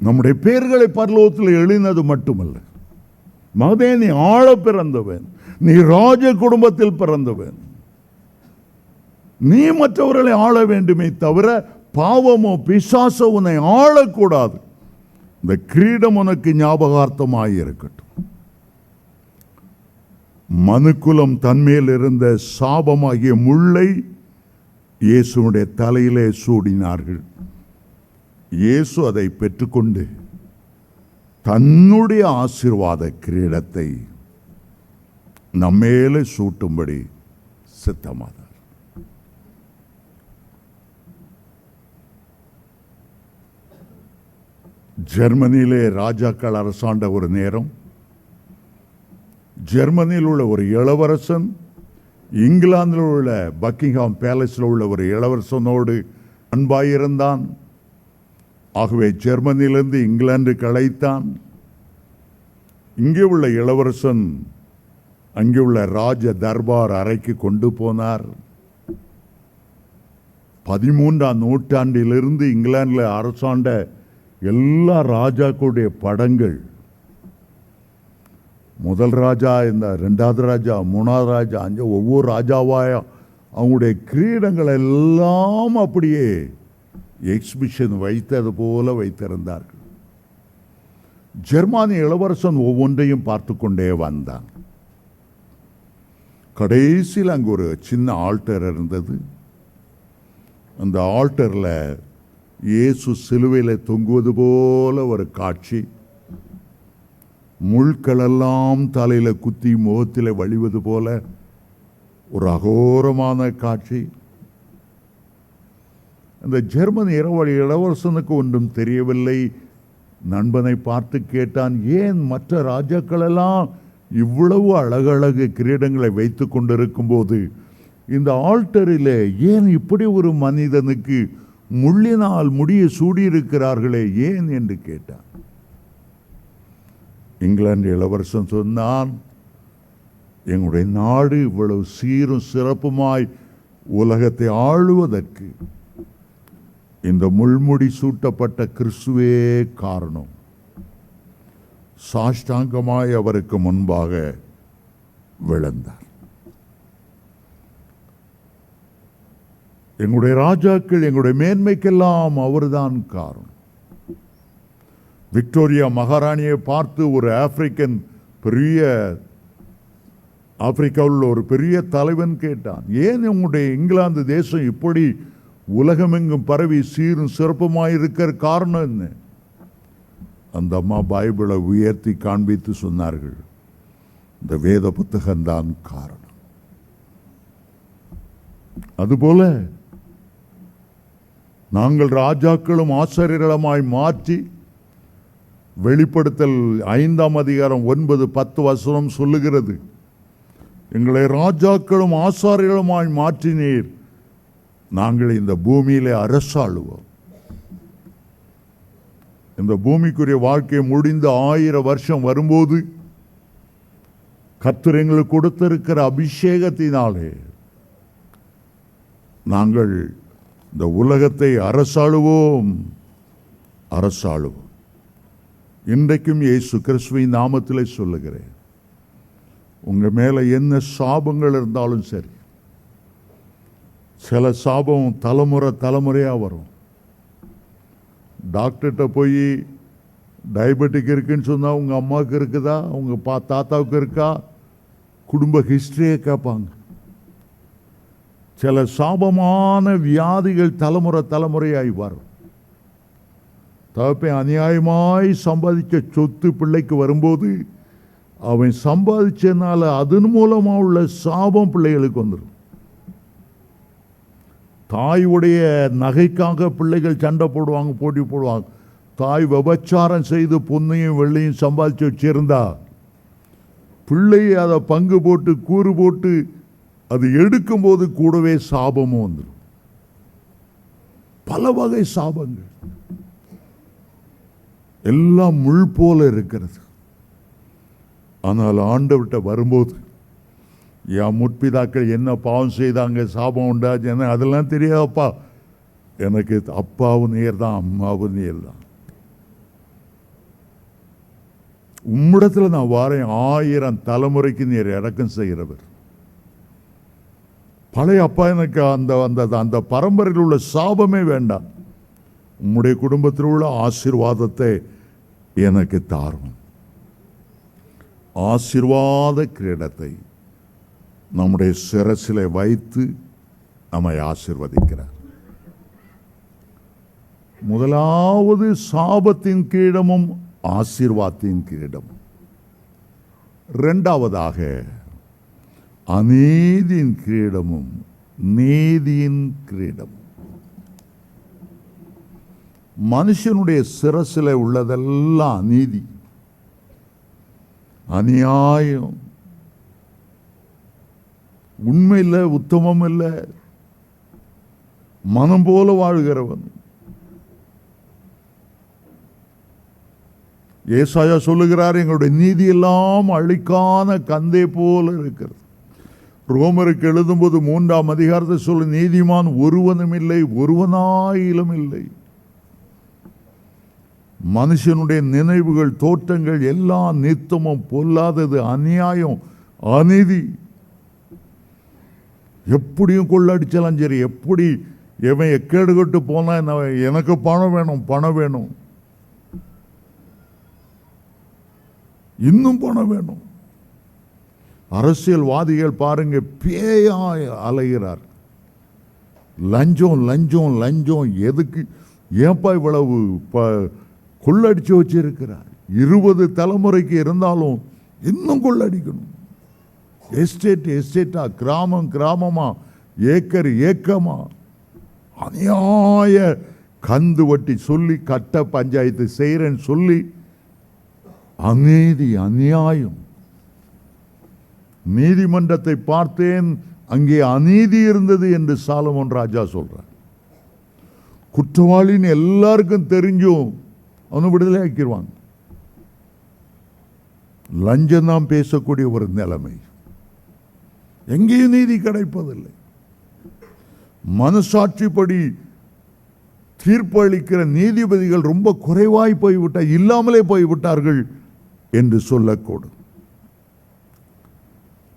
நம்முடைய பெயர்களை பரலோகத்தில் எழுதினது மட்டுமல்ல, மகனே நீ ஆள பிறந்தவன், நீ ராஜ குடும்பத்தில் பிறந்தவன், நீ மற்றவர்களை ஆள வேண்டுமே தவிர பாவமோ பிசாசோ உன்னை ஆளக்கூடாது. இந்த கிரீடம் உனக்கு ஞாபகார்த்தமாய் இருக்கட்டும். மனுக்குலம் தன்மேல் இருந்த சாபமாகிய முள்ளை இயேசுடைய தலையிலே சூடினார்கள். இயேசு அதை பெற்றுக்கொண்டு தன்னுடைய ஆசீர்வாத கிரீடத்தை நம்மேலே சூட்டும்படி சித்தமானார். ஜெர்மனியிலே ராஜாக்கள் அரசாண்ட ஒரு நேரம், ஜெர்மனியில் உள்ள ஒரு இளவரசன் இங்கிலாந்தில் உள்ள பக்கிங்ஹாம் பேலஸில் உள்ள ஒரு இளவரசனோடு அன்பாயிருந்தான். ஆகவே ஜெர்மனியிலிருந்து இங்கிலாந்துக்கு அழைத்தான். இங்கே உள்ள இளவரசன் அங்கே உள்ள ராஜ தர்பார் அறைக்கு கொண்டு போனார். 13ஆம் நூற்றாண்டிலிருந்து இங்கிலாந்தில் அரசாண்ட எல்லா ராஜாக்களுடைய படங்கள், முதல் ராஜா, இந்த 2வது ராஜா, 3வது ராஜா, ஒவ்வொரு ராஜாவாய அவங்களுடைய கிரீடங்கள் எல்லாம் அப்படியே எக்ஸிபிஷன் வைத்தது போல வைத்திருந்தார்கள். ஜெர்மானிய இளவரசன் ஒவ்வொன்றையும் பார்த்து கொண்டே வந்தான். கடைசியில் அங்கு ஒரு சின்ன ஆல்டர் இருந்தது. அந்த ஆல்டரில் இயேசு சிலுவையில் தொங்குவது போல ஒரு காட்சி. முள்களெல்லாம் தலையில் குத்தி முகத்தில் வழிவது போல ஒரு அகோரமான காட்சி. அந்த ஜெர்மன் இளவரசனுக்கு ஒன்றும் தெரியவில்லை. நண்பனை பார்த்து கேட்டான், ஏன் மற்ற ராஜாக்களெல்லாம் இவ்வளவு அழகழகு கிரீடங்களை வைத்து கொண்டிருக்கும் போது இந்த ஆல்டரிலே ஏன் இப்படி ஒரு மனிதனுக்கு முள்ளினால் முடிய சூடியிருக்கிறார்களே ஏன் என்று கேட்டான். இங்கிலாந்து இளவரசன் சொன்னான், எங்களுடைய நாடு இவ்வளவு சீரும் சிறப்புமாய் உலகத்தை ஆளுவதற்கு இந்த முள்முடி சூட்டப்பட்ட கிறிஸ்துவே காரணம். சாஷ்டாங்கமாய் அவருக்கு முன்பாக விழுந்தார். எங்களுடைய ராஜாக்கள், எங்களுடைய மேன்மைக்கெல்லாம் அவர்தான் காரணம். விக்டோரியா மகாராணியை பார்த்து ஒரு ஆப்பிரிக்கன் பெரிய ஆப்பிரிக்காவில் ஒரு பெரிய தலைவன் கேட்டான், ஏன் உங்களுடைய இங்கிலாந்து தேசம் இப்படி உலகமெங்கும் பரவி சீரும் சிறப்புமாயிருக்கிற காரணம் என்ன? அந்த அம்மா பைபிளை உயர்த்தி காண்பித்து சொன்னார்கள், இந்த வேத புத்தகம்தான் காரணம். அதுபோல நாங்கள் ராஜாக்களும் ஆசாரியர்களுமாய் மாற்றி, வெளிப்படுத்தல் 5ஆம் அதிகாரம் 9-10 வசனம் சொல்லுகிறது, எங்களை ராஜாக்களும் ஆசாரியர்களுமாய் மாற்றினீர், நாங்கள் இந்த பூமியிலே அரசாளுவோம். இந்த பூமிக்குரிய வாழ்க்கை முடிந்த 1000 வருஷம் வரும்போது கர்த்தர் எங்களுக்கு கொடுத்திருக்கிற அபிஷேகத்தினாலே நாங்கள் இந்த உலகத்தை அரசாளுவோம். இன்றைக்கும் இயேசு கிறிஸ்துவின் நாமத்திலே சொல்லுகிறேன், உங்க மேல என்ன சாபங்கள் இருந்தாலும் சரி, சில சாபம் தலைமுறையா வரும். டாக்டர்கிட்ட போய் டயபெட்டிக் இருக்குன்னு சொன்னா உங்க அம்மாவுக்கு இருக்குதா, உங்க தாத்தாவுக்கு இருக்கா, குடும்ப ஹிஸ்டரியை கேட்பாங்க. சில சாபமான வியாதிகள் தலைமுறையாய் வரும். தகப்பன் அநியாயமாய் சம்பாதிச்ச சொத்து பிள்ளைக்கு வரும்போது அவன் சம்பாதிச்சனால அதன் மூலமா உள்ள சாபம் பிள்ளைகளுக்கு வந்துடும். தாயுடைய நகைக்காக பிள்ளைகள் சண்டை போடுவாங்க, போட்டி போடுவாங்க. தாய் விபச்சாரம் செய்து பொன்னையும் வெள்ளையும் சம்பாதிச்சு வச்சிருந்தா பிள்ளை அதை பங்கு போட்டு கூறு போட்டு அது எடுக்கும் போது கூடவே சாபமும் வந்துடும். பல வகை சாபங்கள் எல்லாம் முள் போல இருக்கிறது. ஆனால் ஆண்டவர்கிட்ட வரும்போது, என் முற்பிதாக்கள் என்ன பாவம் செய்தாங்க, சாபம் உண்டாச்சு, என்ன அதெல்லாம் தெரியாதப்பா, எனக்கு அப்பாவும் நேர் தான், அம்மாவும் நேர் தான். உம்மிடத்துல நான் வாரேன், 1000 தலைமுறைக்கு நீர் இறக்கம் செய்கிறவர். பழைய அப்பா எனக்கு அந்த பரம்பரையில் உள்ள சாபமே வேண்டாம், உம்முடைய குடும்பத்தில் உள்ள ஆசீர்வாதத்தை எனக்கு தாரும். ஆசீர்வாத கிரீடத்தை நம்முடைய சிரசிலே வைத்து நம்மை ஆசீர்வதிக்கிறார். முதலாவது சாபத்தின் கிரீடமும் ஆசீர்வாதத்தின் கிரீடமும். இரண்டாவதாக அநீதியின் கிரீடமும் நீதியின் கிரீடமும். மனுஷனுடைய சிரசில் உள்ளதெல்லாம் அநீதி, அநியாயம், உண்மை இல்லை, உத்தமம் இல்லை, மனம் போல வாழ்கிறவன். ஏசாயா சொல்லுகிறார், எங்களுடைய நீதி எல்லாம் அழிக்கான கந்தை போல இருக்கிறது. ரோமருக்கு எழுதும்போது 3ஆம் அதிகாரத்தை சொல்லு, நீதிமான் ஒருவனும் இல்லை, ஒருவனாயிலும் இல்லை. மனுஷனுடைய நினைவுகள், தோற்றங்கள் எல்லாம் நித்தமும் பொல்லாதது, அநியாயம், அநீதி. எப்படியும் கொள்ளடிச்சாலும் சரி, எப்படி எவன் எக்கேடுகட்டு போனா எனக்கு பணம் வேணும், இன்னும் பணம் வேணும். அரசியல்வாதிகள் பாருங்க, பேயாய் அலைகிறார். லஞ்சம் எதுக்கு? ஏப்பா இவ்வளவு கொள்ளடிச்சு வச்சிருக்கிறார்? 20 தலைமுறைக்கு இருந்தாலும் இன்னும் கொள்ளடிக்கணும். எஸ்டேட்டா, கிராமமா, ஏக்கமா, அநியாய கந்து வட்டி சொல்லி கட்ட பஞ்சாயத்து செய்யறேன்னு சொல்லி அநீதி, அநியாயம். நீதிமன்றத்தை பார்த்தேன், அங்கே அநீதி இருந்தது என்று சாலமோன் ராஜா சொல்றார். குற்றவாளின்னு எல்லாருக்கும் தெரிஞ்சும் அவனை விடுதலை ஆக்கிடுவாங்க. லஞ்சம் தான் பேசக்கூடிய ஒரு நிலைமை. எங்கேயும் நீதி கிடைப்பதில்லை. மனசாட்சிப்படி தீர்ப்பு அளிக்கிற நீதிபதிகள் ரொம்ப குறைவாய் போய்விட்டார், இல்லாமலே போய்விட்டார்கள் என்று சொல்லக்கூடும்.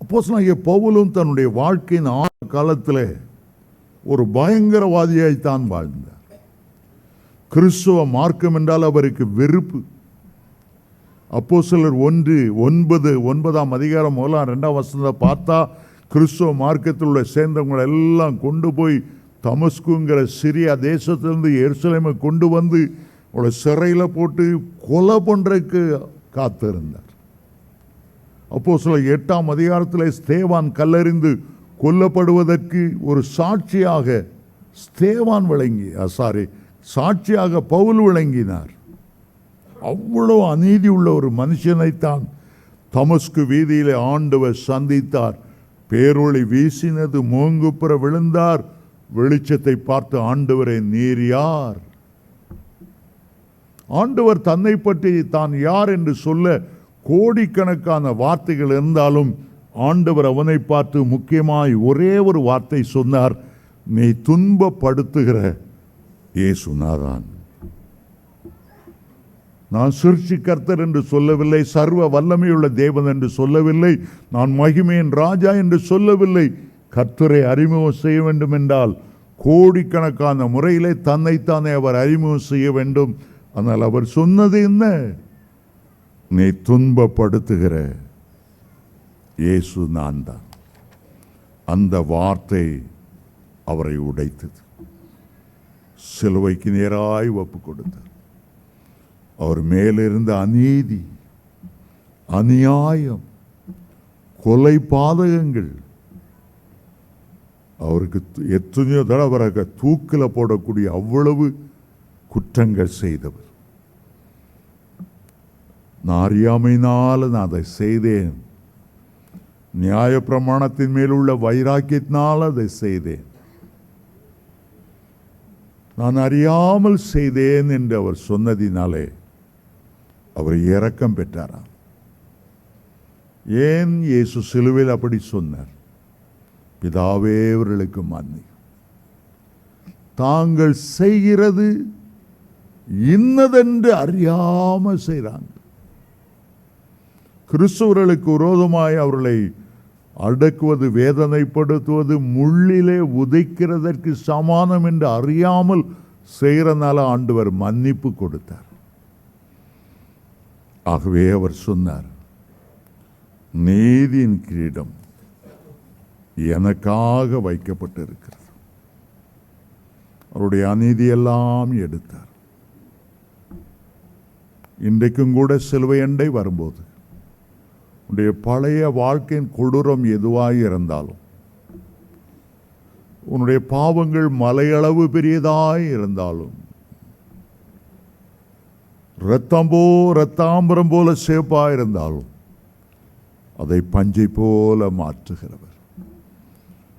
அப்போஸ்தலனாகிய பவுலும் தன்னுடைய வாழ்க்கையின் ஆரம்ப காலத்தில் ஒரு பயங்கரவாதியாய்த்தான் வாழ்ந்தார். கிறிஸ்துவ மார்க்கம் என்றால் அவருக்கு வெறுப்பு. அப்போஸ்தலர் 1:9 அதிகாரம் 1-2 பார்த்தா, கிறிஸ்துவ மார்க்கத்தில் உள்ள சேர்ந்தவங்களை எல்லாம் கொண்டு போய் தமஸ்குங்கிற சிரியா தேசத்திலிருந்து எருசலேமை கொண்டு வந்து அவளை சிறையில் போட்டு கொலை பண்றதுக்கு காத்திருந்தார். அப்போஸ்தலர் 8 அதிகாரத்தில் ஸ்தேவான் கல்லெறிந்து கொல்லப்படுவதற்கு ஒரு சாட்சியாக சாட்சியாக பவுல் விளங்கினார். அவ்வளவு அநீதி உள்ள ஒரு மனுஷனைத்தான் தமஸ்கு வீதியிலே ஆண்டவர் சந்தித்தார். பேரொளி வீசினது, மூங்குப்புற விழுந்தார். வெளிச்சத்தை பார்த்து, ஆண்டவரே நீர் யார்? ஆண்டவர் தன்னை பற்றி தான் யார் என்று சொல்ல கோடிக்கணக்கான வார்த்தைகள் இருந்தாலும் ஆண்டவர் அவனை பார்த்து முக்கியமாய் ஒரே ஒரு வார்த்தை சொன்னார், நீ துன்பப்படுத்துகிற இயேசுநாதான். நான் சிருஷ்டிகர்த்தர் என்று சொல்லவில்லை, சர்வ வல்லமையுள்ள தேவன் என்று சொல்லவில்லை, நான் மகிமையின் ராஜா என்று சொல்லவில்லை. கர்த்தரை அறிமுகம் செய்ய வேண்டும் என்றால் கோடிக்கணக்கான முறையிலே தன்னைத்தானே அவர் அறிமுகம் செய்ய வேண்டும். ஆனால் அவர் சொன்னது என்ன? நீ துன்பப்படுத்துகிற இயேசு நான் தான். அந்த வார்த்தை அவரை உடைத்தது. சிலுவைக்கு நேராய் ஒப்பு கொடுத்தார். அவர் மேலிருந்த அநீதி, அநியாயம், கொலை பாதகங்கள், அவருக்கு எத்தனையோ தடவை தூக்கில் போடக்கூடிய அவ்வளவு குற்றங்கள் செய்தவர். நான் அறியாமையினால் நான் அதை செய்தேன், நியாய பிரமாணத்தின் மேலுள்ள வைராக்கியத்தினால் அதை செய்தேன், நான் அறியாமல் செய்தேன் என்று அவர் சொன்னதினாலே அவர் இரக்கம் பெற்றாராம். ஏன் இயேசு சிலுவையில் அப்படி சொன்னார்? பிதாவே அவர்களுக்கு மன்னி, தாங்கள் செய்கிறது இன்னதென்று அறியாமல் செய்கிறாங்க. கிறிஸ்தவர்களுக்கு விரோதமாய் அவர்களை அடக்குவது, வேதனைப்படுத்துவது, முள்ளிலே உதைக்கிறதற்கு சமானம் என்று அறியாமல் செய்கிறனால ஆண்டவர் மன்னிப்பு கொடுத்தார். ஆகவே அவர் சொன்னார், நீதியின் கிரீடம் எனக்காக வைக்கப்பட்டிருக்கிறது. அவருடைய அநீதியெல்லாம் எடுத்தார். இன்றைக்கும் கூட சிலுவை அண்டை வரும்போது உன்னுடைய பழைய வாழ்க்கையின் கொடூரம் எதுவாய் இருந்தாலும், உன்னுடைய பாவங்கள் மலையளவு பெரியதாய் இருந்தாலும், ரத்தாம்பரம் போல சேப்பா இருந்தாலும், அதை பஞ்சை போல மாற்றுகிறவர்,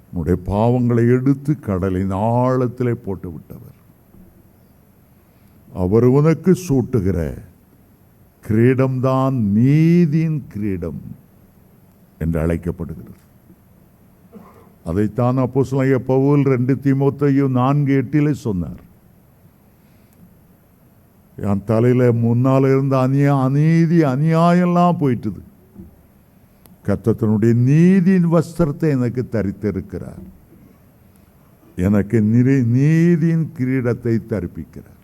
உன்னுடைய பாவங்களை எடுத்து கடலின் ஆழத்திலே போட்டு விட்டவர். அவர் உனக்கு சூட்டுகிற கிரீடம்தான் நீதியின் கிரீடம் என்று அழைக்கப்படுகிறது. அதைத்தான் அப்போஸ்தலனாகிய பவுல் 2 தீமோத்தேயு 4:8 சொன்னார். என் தலையில முன்னால் இருந்த அநீதி அநியாயம்லாம் போயிட்டுது, கர்த்தருடைய நீதியின் வஸ்திரத்தை எனக்கு தரித்திருக்கிறார், எனக்கு நீதியின் கிரீடத்தை தரிப்பிக்கிறார்.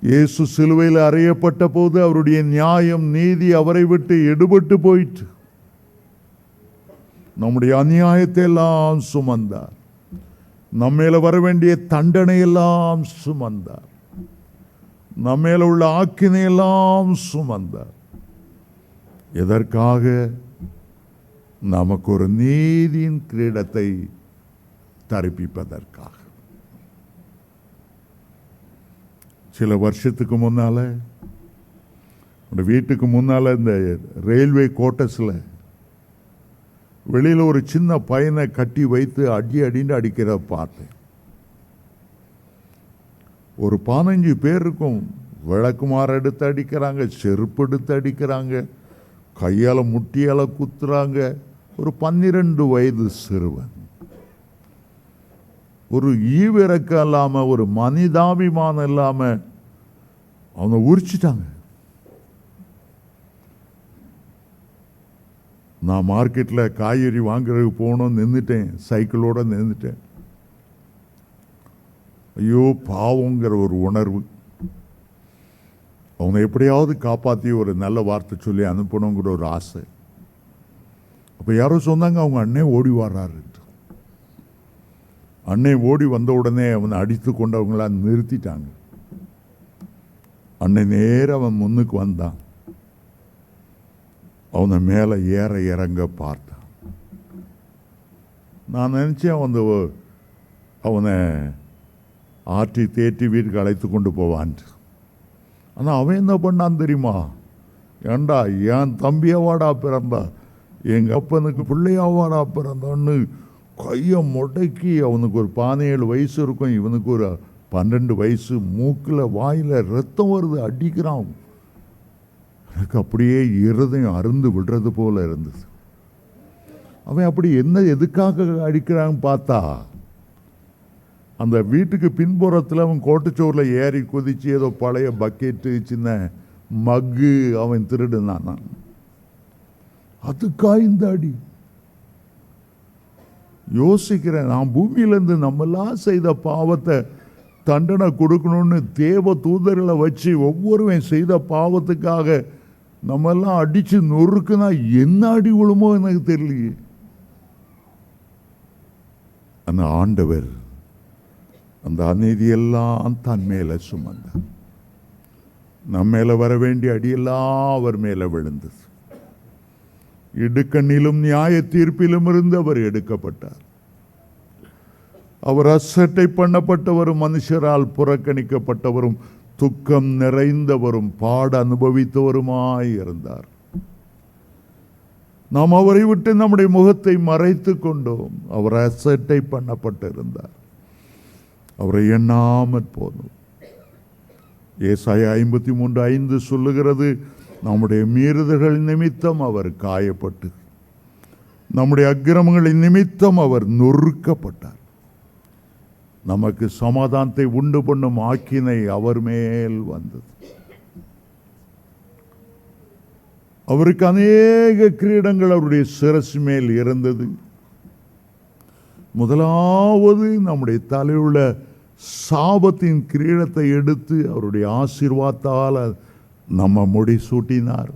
இயேசு சிலுவையில் அறையப்பட்ட போது அவருடைய நியாயம், நீதி அவரை விட்டு எடுபட்டு போயிற்று. நம்முடைய அநியாயத்தை எல்லாம் சுமந்தார், நம்மேல வர வேண்டிய தண்டனை எல்லாம் சுமந்தார், நம்மேல உள்ள ஆக்கினை எல்லாம் சுமந்தார். எதற்காக? நமக்கு ஒரு நீதியின் கிரீடத்தை தரிப்பிப்பதற்காக. சில வருஷத்துக்கு முன்னால வீட்டுக்கு முன்னால இந்த ரயில்வே கோட்டஸில் வெளியில் ஒரு சின்ன பையனை கட்டி வைத்து அடின்னு அடிக்கிறத பார்த்தேன். ஒரு 15 பேர் இருக்கும். விளக்குமாறு எடுத்து அடிக்கிறாங்க, செருப்பு எடுத்து அடிக்கிறாங்க, கையால் முட்டியால் குத்துறாங்க. ஒரு 12 வயது சிறுவன், ஒரு ஈவிரக்கம் இல்லாம, ஒரு மனிதாபிமானம் இல்லாம அவங்க உரிச்சிட்டாங்க. நான் மார்க்கெட்டில் காய்கறி வாங்குறதுக்கு போகணும், நின்றுட்டேன், சைக்கிளோட நின்றுட்டேன். ஐயோ பாவங்கிற ஒரு உணர்வு. அவங்க எப்படியாவது காப்பாற்றி ஒரு நல்ல வார்த்தை சொல்லி அனுப்பணுங்கிற ஒரு ஆசை. அப்போ யாரோ சொன்னாங்க அவங்க அண்ணே ஓடி வர்றாரு. அண்ணே ஓடி வந்த உடனே அவனை அடித்து கொண்டு அவங்களாம் நிறுத்திட்டாங்க. அன்னை நேரம் அவன் முன்னுக்கு வந்தான். அவனை மேலே ஏற இறங்க பார்த்தான். நான் நினச்சேன் அவனை ஆற்றி தேற்றி வீட்டுக்கு அழைத்து கொண்டு போவான்ட்டு. ஆனால் அவன் என்ன பண்ணான் தெரியுமா? ஏண்டா என் தம்பியாவாடா பிறந்தா, எங்கள் அப்பனுக்கு பிள்ளையாவாடா பிறந்தான்னு கையை முடக்கி, அவனுக்கு ஒரு 17 வயசு இருக்கும், இவனுக்கு ஒரு 12 வயசு, மூக்கில் வாயில் ரத்தம் வருது, அடிக்கிறான். எனக்கு அப்படியே இருதயம் அருந்து விடுறது போல இருந்தது. அவன் அப்படி என்ன எதுக்காக அடிக்கிறான்னு பார்த்தா, அந்த வீட்டுக்கு பின்புறத்தில் அவன் கோட்டுச்சோரில் ஏறி குதிச்சு ஏதோ பழைய பக்கெட்டு சின்ன மக்கு அவன் திருடுனான். அதுக்கா இந்த அடி? யோசிக்கிறேன், நான் பூமியிலேருந்து நம்மெல்லாம் செய்த பாவத்தை தண்டனை கொடுக்கணும்னு தேவ தூதர்களை வச்சு ஒவ்வொருவன் செய்த பாவத்துக்காக நம்மெல்லாம் அடித்து நொறுக்குனா என்ன அடி விழுமோ எனக்கு தெரியலையே. அந்த ஆண்டவர் அந்த அநீதியெல்லாம் தன் மேலே சுமந்தார். நம்ம மேலே வர வேண்டிய அடியெல்லாம் அவர் மேலே விழுந்தது. இடுக்கண்ணிலும் நியாய தீர்ப்பிலும் இருந்து அவர் எடுக்கப்பட்டார். அவர் அசட்டை பண்ணப்பட்டவரும் மனுஷரால் புறக்கணிக்கப்பட்டவரும் துக்கம் நிறைந்தவரும் பாட அனுபவித்தவருமாய் இருந்தார். நாம் அவரை விட்டு நம்முடைய முகத்தை மறைத்து கொண்டோம். அவர் அசட்டை பண்ணப்பட்டிருந்தார். அவரை எண்ணாமற் போனோம். ஏசாயா 53:5 சொல்லுகிறது, நம்முடைய மீறுதல்கள் நிமித்தம் அவர் காயப்பட்டு, நம்முடைய அக்கிரமங்களின் நிமித்தம் அவர் நொறுக்கப்பட்டார். நமக்கு சமாதானத்தை உண்டு பண்ணும் ஆக்கினை அவர் மேல் வந்தது. அவருக்கு அநேக கிரீடங்கள் அவருடைய சிரசு மேல் இருந்தது. முதலாவது நம்முடைய தலையுள்ள சாபத்தின் கிரீடத்தை எடுத்து அவருடைய ஆசீர்வாதத்தால் நம்ம முடி சூட்டினார்.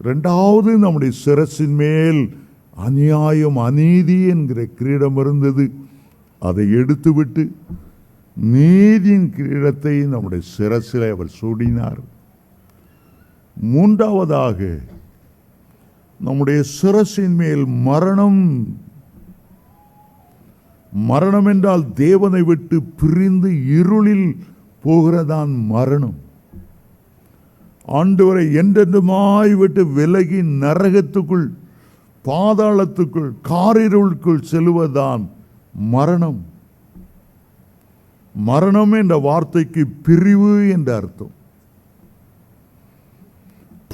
இரண்டாவது நம்முடைய சிரசின் மேல் அநியாயம் அநீதி என்கிற கிரீடம் இருந்தது. அதை எடுத்துவிட்டு நீதியின் கிரீடத்தை நம்முடைய சிரசில் அவர் சூடினார். மூன்றாவதாக நம்முடைய சிரசின் மேல் மரணம் என்றால் தேவனை விட்டு பிரிந்து இருளில் போகிறதான் மரணம். ஆண்டவரை என்றென்றுமாய் விட்டு விலகி நரகத்துக்குள் பாதாளத்துக்குள் காரிருளுக்குள் செல்வதுதான் மரணம். மரணம் என்ற வார்த்தைக்கு பிரிவு என்ற அர்த்தம்.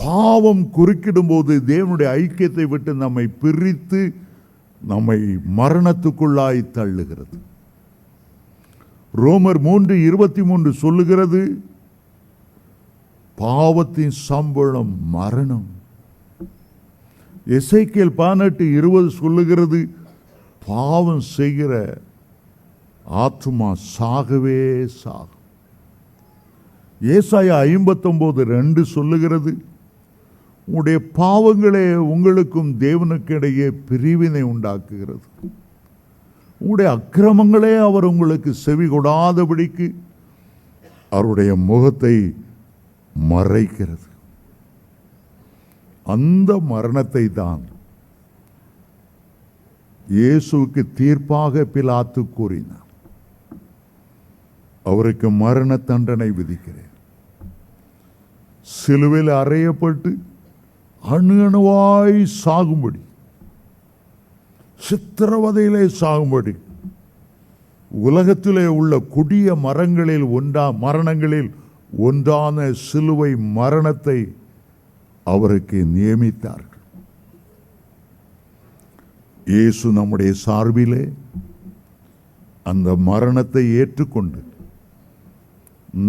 பாவம் குறுக்கிடும் போது தேவனுடைய ஐக்கியத்தை விட்டு நம்மை பிரித்து நம்மை மரணத்துக்குள்ளாய் தள்ளுகிறது. ரோமர் 3:23 சொல்லுகிறது, பாவத்தின் சம்பளம் மரணம். எசேக்கியேல் 18:20 சொல்லுகிறது, பாவம் செய்கிற ஆத்துமா சாகவே சாகும். ஏசாயா 59:2 சொல்லுகிறது, உங்களுடைய பாவங்களே உங்களுக்கும் தேவனுக்கு இடையே பிரிவினை உண்டாக்குகிறது. உங்களுடைய அக்கிரமங்களே அவர் உங்களுக்கு செவி கொடாதபடிக்கு அவருடைய முகத்தை மறைக்கிறது. அந்த மரணத்தை தான் இயேசுவுக்கு தீர்ப்பாக பிலாத்து கூறினார். அவருக்கு மரண தண்டனை விதிக்கிறேன். சிலுவையில் அறையப்பட்டு அணு அணுவாய் சாகும்படி, சித்திரவதையிலே சாகும்படி, உலகத்திலே உள்ள கொடிய மரணங்களில் ஒன்றான சிலுவை மரணத்தை அவருக்கு நியமித்தார்கள். இயேசு நம்முடைய சார்பிலே அந்த மரணத்தை ஏற்றுக்கொண்டு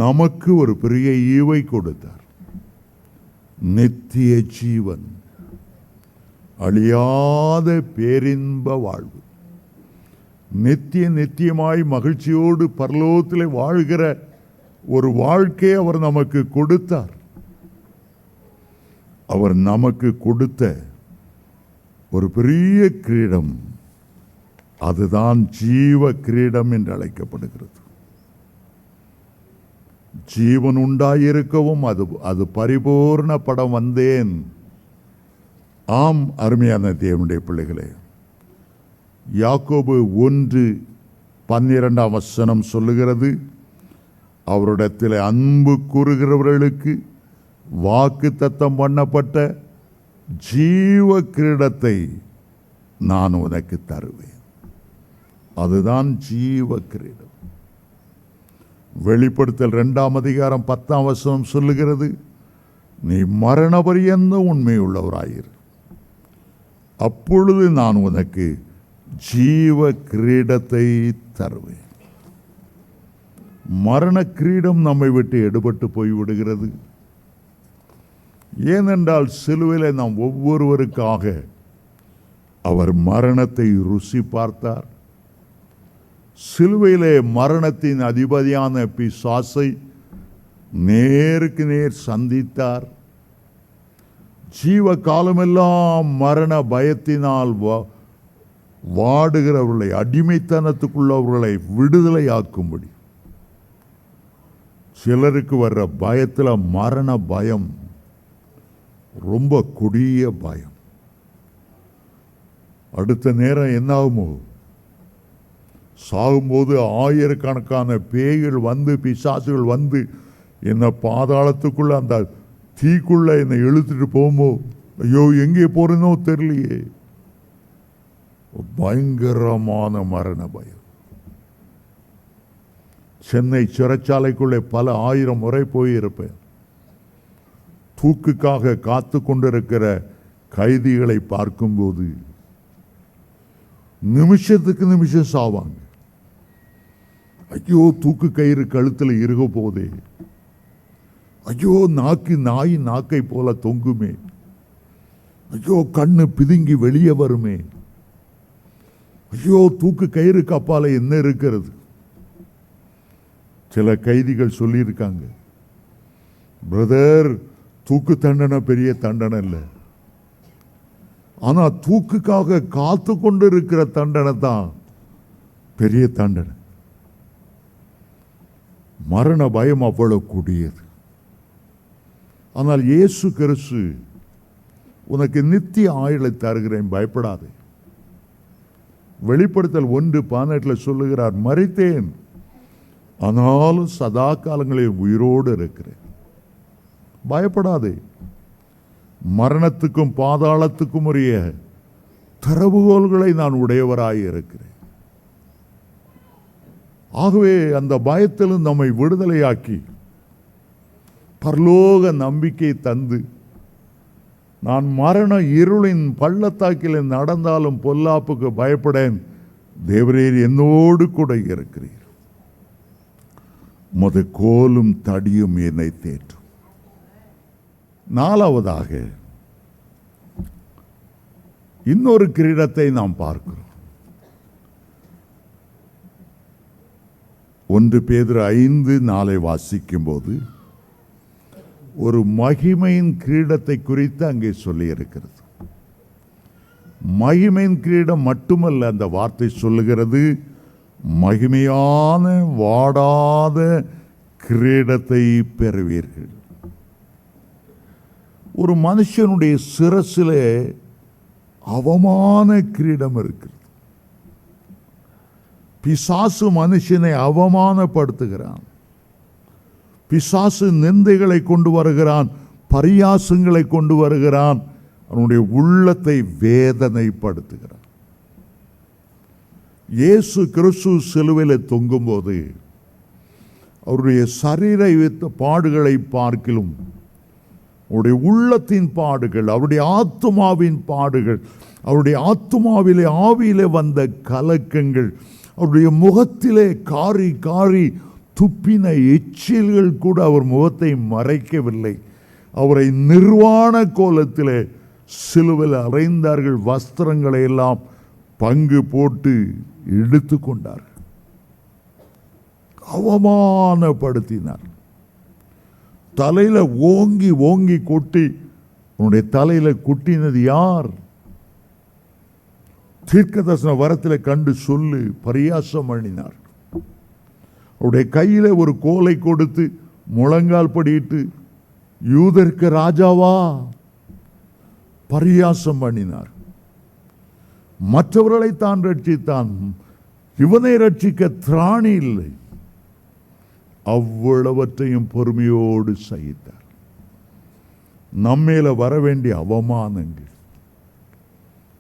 நமக்கு ஒரு பெரிய ஈவை கொடுத்தார். நித்திய ஜீவன், அழியாத பேரின்ப வாழ்வு, நித்தியமாய் மகிழ்ச்சியோடு பரலோகத்திலே வாழ்கிற ஒரு வாழ்க்கையை அவர் நமக்கு கொடுத்தார். அவர் நமக்கு கொடுத்த ஒரு பெரிய கிரீடம், அதுதான் ஜீவ கிரீடம் என்று அழைக்கப்படுகிறது. ஜீவன் உண்டாயிருக்கவும் அது பரிபூர்ணப்பட வந்தேன். ஆம், அருமையான தேவனுடைய பிள்ளைகளே, யாக்கோபு 1:12 சொல்லுகிறது, அவரிடத்தில் அன்பு கூறுகிறவர்களுக்கு வாக்குத்தத்தம் பண்ணப்பட்ட ஜீவ கிரீடத்தை நான் உனக்கு தருவேன். அதுதான் ஜீவ கிரீடம். வெளிப்படுத்தல் 2:10 சொல்லுகிறது, நீ மரண பரியந்தம் உண்மையுள்ளவராயிரு, அப்பொழுது நான் உனக்கு ஜீவ கிரீடத்தை தருவேன். மரண கிரீடம் நம்மை விட்டு எடுபட்டு போய்விடுகிறது. ஏனென்றால் சிலுவையில் நாம் ஒவ்வொருவருக்காக அவர் மரணத்தை ருசி பார்த்தார். சிலுவையிலே மரணத்தின் அதிபதியான பிசாசை நேருக்கு நேர் சந்தித்தார். ஜீவ காலமெல்லாம் மரண பயத்தினால் வாடுகிறவர்களை, அடிமைத்தனத்துக்குள்ளவர்களை விடுதலையாக்கும்படி. சிலருக்கு வர்ற பயத்தில் மரண பயம் ரொம்ப கொடிய பயம். அடுத்த நேரம் என்ன ஆகுமோ, சாகும்போது ஆயிரக்கணக்கான பேய்கள் வந்து, பிசாசுகள் வந்து என்னை பாதாளத்துக்குள்ள அந்த தீக்குள்ள என்னை இழுத்துட்டு போகுமோ, ஐயோ எங்கே போறேனோ தெரியலையே. பயங்கரமான மரண பயம். சென்னை சிறைச்சாலைக்குள்ளே பல 1000 முறை போயிருப்பேன். தூக்குக்காக காத்து கொண்டிருக்கிற கைதிகளை பார்க்கும்போது நிமிஷத்துக்கு நிமிஷம் சாவாங்க. ஐயோ தூக்கு கயிறு கழுத்தில் இருக போதே, ஐயோ நாக்கு நாய் நாக்கை போல தொங்குமே, ஐயோ கண்ணு பிதுங்கி வெளியே வருமே, ஐயோ தூக்கு கயிறு கப்பால என்ன இருக்கிறது. சில கைதிகள் சொல்லியிருக்காங்க, பிரதர் தூக்கு தண்டனை பெரிய தண்டனை இல்லை, ஆனா தூக்குக்காக காத்து கொண்டு இருக்கிற தண்டனை தான் பெரிய தண்டனை. மரண பயம் அவ்வளவு கூடியது. ஆனால் இயேசு கிறிஸ்து உனக்கு நித்திய ஆயுளை தருகிறேன், பயப்படாதே. வெளிப்படுத்தல் 1:18 சொல்லுகிறார், மரித்தேன் ஆனாலும் சதா காலங்களில் உயிரோடு இருக்கிறேன், பயப்படாதே. மரணத்துக்கும் பாதாளத்துக்கும் உரிய திறவுகோல்களை நான் உடையவராய் இருக்கிறேன். ஆகவே அந்த பயத்திலும் நம்மை விடுதலையாக்கி பரலோக நம்பிக்கை தந்து, நான் மரண இருளின் பள்ளத்தாக்கில் நடந்தாலும் பொல்லாப்புக்கு பயப்படேன், தேவரீர் என்னோடு கூட இருக்கிறீர், உமது கோலும் தடியும் என்னை தேற்றும். 4வதாக இன்னொரு கிரீடத்தை நாம் பார்க்கிறோம். 1 பேதுரு 5:4 வாசிக்கும் போது ஒரு மகிமையின் கிரீடத்தை குறித்து அங்கே சொல்லி இருக்கிறது. மகிமையின் கிரீடம் மட்டுமல்ல, அந்த வார்த்தை சொல்லுகிறது, மகிமையான வாடாத கிரீடத்தை பெறுவீர்கள். ஒரு மனுஷனுடைய சிரசிலே அவமான கிரீடம் இருக்கிறது. பிசாசு மனுஷனை அவமானப்படுத்துகிறான். பிசாசு நிந்தைகளை கொண்டு வருகிறான், பரியாசங்களை கொண்டு வருகிறான், அவனுடைய உள்ளத்தை வேதனைப்படுத்துகிறான். இயேசு கிறிஸ்து சிலுவையில் தொங்கும் போது அவருடைய சரீர பாடுகளை பார்க்கிலும் அவருடைய உள்ளத்தின் பாடுகள், அவருடைய ஆத்துமாவின் பாடுகள், அவருடைய ஆத்துமாவிலே ஆவியிலே வந்த கலக்கங்கள், அவருடைய முகத்திலே காரி காரி துப்பின எச்சில்கள் கூட அவர் முகத்தை மறைக்கவில்லை. அவரை நிர்வாண கோலத்திலே சிலுவையில் அறைந்தார்கள். வஸ்திரங்களை எல்லாம் பங்கு போட்டு எடுத்து கொண்டார்கள், அவமானப்படுத்தினார். தலையில ஓங்கி ஓங்கி கொட்டி, உன்னுடைய தலையில கொட்டினது யார்? தீர்க்கதரிசன வரத்தில் கண்டு சொல்லு. பரியாசம் பண்ணினார். அவருடைய கையில ஒரு கோலை கொடுத்து முழங்கால் படியிட்டு, யூதருக்கு ராஜாவா? பரியாசம் பண்ணினார். மற்றவர்களை தான் ரட்சித்தான், இவனை ரட்சிக்க திராணி இல்லை. அவ்வளவற்றையும் பொறுமையோடு சகித்தார். நம்மேல வர வேண்டிய அவமானங்கள்,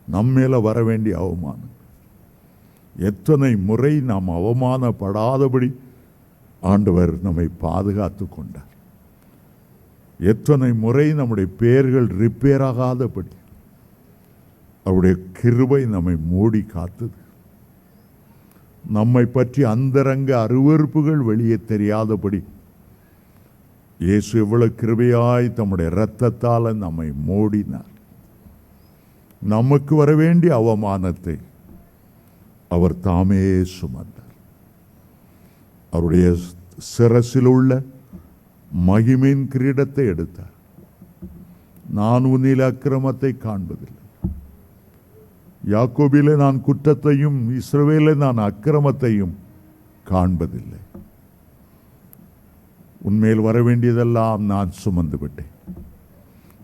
நம்மேல வர வேண்டிய அவமானங்கள், எத்தனை முறை நாம் அவமானப்படாதபடி ஆண்டவர் நம்மை பாதுகாத்து கொண்டார். எத்தனை முறை நம்முடைய பெயர்கள் ரிப்பேர் ஆகாதபடி அவருடைய கிருபை நம்மை மூடி காத்தது. நம்மை பற்றி அந்தரங்க அருவருப்புகள் வெளியே தெரியாதபடி இயேசு எவ்வளவு கிருபையாய் தம்முடைய இரத்தத்தால் நம்மை மூடினார். நமக்கு வர வேண்டிய அவமானத்தை அவர் தாமே சுமந்தார். அவருடைய சிரசில் உள்ள மகிமையின் கிரீடத்தை எடுத்தார். நான் உன்னில் அக்கிரமத்தை காண்பதில்லை, யாக்கோபிலே நான் குற்றத்தையும் இஸ்ரவேலிலே நான் அக்கிரமத்தையும் காண்பதில்லை. உன்மேல் வர வேண்டியதெல்லாம் நான் சுமந்து விட்டேன்.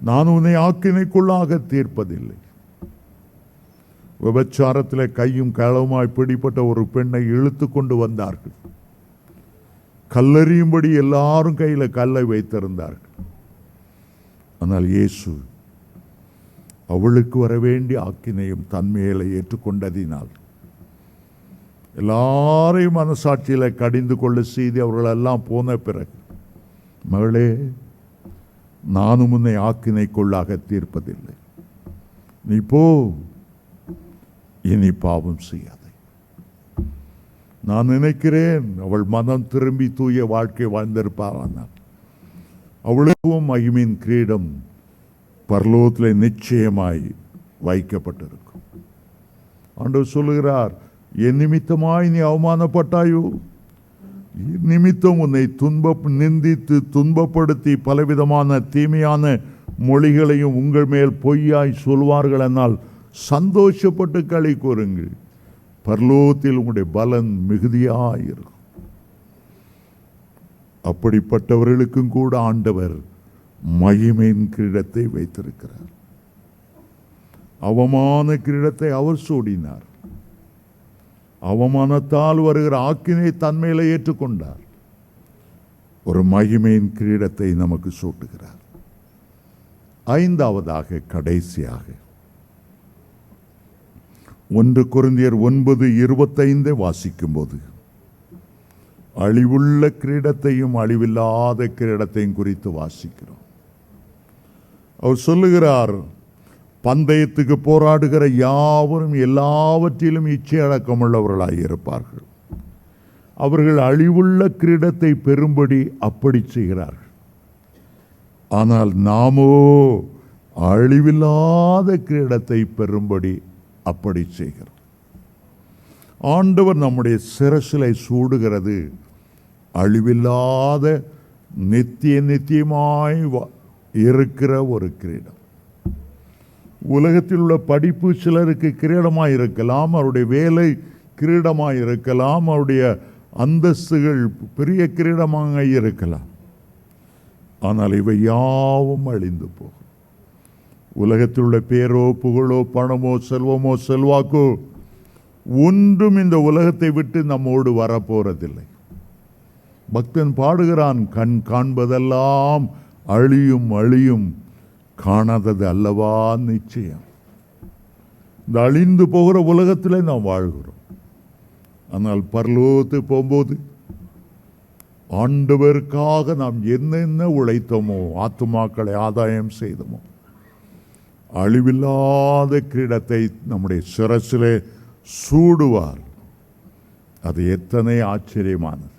நான் உன்னை ஆக்கினைக்குள்ளாக தீர்ப்பதில்லை. விபச்சாரத்தில் கையும் களவுமாய் பிடிப்பட்ட ஒரு பெண்ணை இழுத்து கொண்டு வந்தார்கள். கல்லறியும்படி எல்லாரும் கையில கல்லை வைத்திருந்தார்கள். ஆனால் இயேசு அவளுக்கு வர வேண்டிய ஆக்கினையும் தன்மையில ஏற்றுக்கொண்டதினால் எல்லாரையும் மனசாட்சியில கடிந்து கொள்ள செய்து அவர்கள் எல்லாம் போன பிறகு, மகளே, நானும் உன்னை ஆக்கினைக்குள்ளாக தீர்ப்பதில்லை, நீ போ, இனி பாவம் செய்யாதே. நான் நினைக்கிறேன் அவள் மனம் திரும்பி தூய வாழ்க்கை வாழ்ந்திருப்பாரானால் அவளுக்கும் மகிமையின் கிரீடம் பரலோகத்தில் நிச்சயமாய் வைக்கப்பட்டிருக்கும். ஆண்டவர் சொல்லுகிறார், என் நிமித்தமாய் நீ அவமானப்பட்டாயோ, நிமித்தம் உன்னை நிந்தித்து துன்பப்படுத்தி பலவிதமான தீமையான மொழிகளையும் உங்கள் மேல் பொய்யாய் சொல்வார்கள், என்னால் சந்தோஷப்பட்டு களி கூறுங்கள், பரலோகத்தில் உங்களுடைய பலன் மிகுதியாயிருக்கும். அப்படிப்பட்டவர்களுக்கும் கூட ஆண்டவர் மகிமையின் கிரீடத்தை வைத்திருக்கிறார். அவமான கிரீடத்தை அவர் சூடினார். அவமானத்தால் வருகிற ஆக்கினை தன்மையில ஏற்றுக்கொண்டார். ஒரு மகிமையின் கிரீடத்தை நமக்கு சூட்டுகிறார். ஐந்தாவதாக, கடைசியாக 1 கொரிந்தியர் 9:25 வாசிக்கும் போது அழிவுள்ள கிரீடத்தையும் அழிவில்லாத கிரீடத்தையும் குறித்து வாசிக்கிறோம். அவர் சொல்லுகிறார், பந்தயத்துக்கு போராடுகிற யாவரும் எல்லாவற்றிலும் இச்சை அடக்கமுள்ளவர்களாக இருப்பார்கள். அவர்கள் அழிவுள்ள கிரீடத்தை பெறும்படி அப்படி செய்கிறார்கள். ஆனால் நாமோ அழிவில்லாத கிரீடத்தை பெறும்படி அப்படி செய்கிறோம். ஆண்டவர் நம்முடைய சிரசிலை சூடுகிறது அழிவில்லாத நித்தியமாய் இருக்கிற ஒரு கிரீடம். உலகத்தில் உள்ள படிப்பு சிலருக்கு கிரீடமாய் இருக்கலாம், அவருடைய வேலை கிரீடமாய் இருக்கலாம், அவருடைய அந்தஸ்துகள் பெரிய கிரீடமாக இருக்கலாம். ஆனால் இவை யாவும் அழிந்து போகும். உலகத்தில் உள்ள பேரோ புகழோ பணமோ செல்வமோ செல்வாக்கோ ஒன்றும் இந்த உலகத்தை விட்டு நம்மோடு வரப்போறதில்லை. பக்தன் பாடுகிறான், கண் காண்பதெல்லாம் அழியும் அழியும், காணாதது அல்லவா நிச்சயம். இந்த அழிந்து போகிற உலகத்திலே நாம் வாழ்கிறோம். ஆனால் பரலோகத்து போகும்போது ஆண்டவருக்காக நாம் என்னென்ன உழைத்தோமோ, ஆத்துமாக்களை ஆதாயம் செய்தோமோ, அழிவில்லாத கிரீடத்தை நம்முடைய சிரசிலே சூடுவார். அது எத்தனை ஆச்சரியமானது.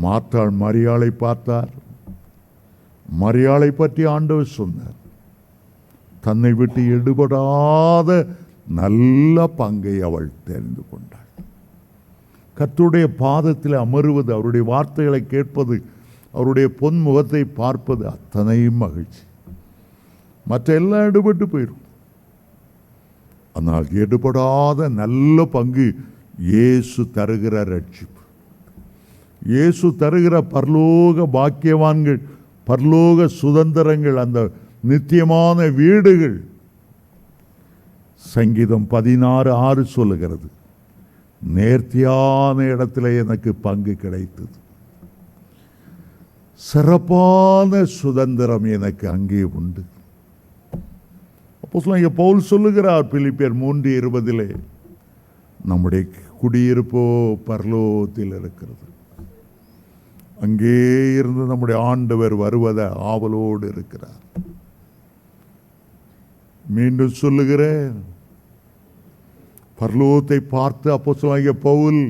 மார்த்தாள் மரியாளை பார்த்தார். மரியாளை பற்றி ஆண்டவர் சொன்னார், தன்னை விட்டு எடுபடாத நல்ல பங்கை அவள் தெரிந்து கொண்டாள். கர்த்தருடைய பாதத்தில் அமருவது, அவருடைய வார்த்தைகளை கேட்பது, அவருடைய பொன் முகத்தை பார்ப்பது அத்தனையும் மகிழ்ச்சி. மற்ற எல்லாம் எடுபட்டு போயிடும். ஆனால் எடுபடாத நல்ல பங்கு இயேசு தருகிற ரட்சிப்பு, இயேசு தருகிற பரலோக பாக்கியவான்கள், பரலோக சுதந்திரங்கள், அந்த நித்தியமான வீடுகள். சங்கீதம் 16:6 சொல்லுகிறது, நேர்த்தியான இடத்துல எனக்கு பங்கு கிடைத்தது, சிறப்பான சுதந்திரம் எனக்கு அங்கே உண்டு. அப்போஸ்தலனாகிய பவுல் சொல்லுகிறார் பிலிப்பியர் 3:20, நம்முடைய குடியிருப்போ பரலோகத்தில் இருக்கிறது, அங்கே இருந்து நம்முடைய ஆண்டவர் வருவதை ஆவலோடு இருக்கிறார். மீண்டும் சொல்லுகிறேன், பரலோகத்தை பார்த்து அப்போஸ்தலனாகிய பவுல்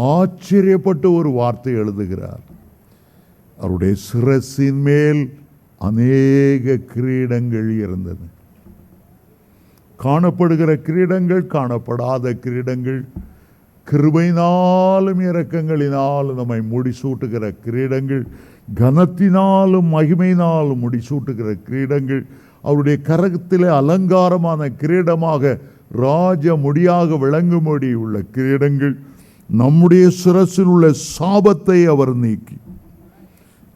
ஆச்சரியப்பட்டு ஒரு வார்த்தை எழுதுகிறார், அவருடைய சிரசின் மேல் அநேக கிரீடங்கள் இருந்தது. காணப்படுகிற கிரீடங்கள், காணப்படாத கிரீடங்கள், கிருபையினாலும் இரக்கங்களினாலும் நம்மை முடிசூட்டுகிற கிரீடங்கள், கனத்தினாலும் மகிமையினாலும் முடிசூட்டுகிற கிரீடங்கள், அவருடைய கரத்திலே அலங்காரமான கிரீடமாக ராஜ முடியாக விளங்கும்படி உள்ள கிரீடங்கள், நம்முடைய சிரசில் உள்ள சாபத்தை அவர் நீக்கி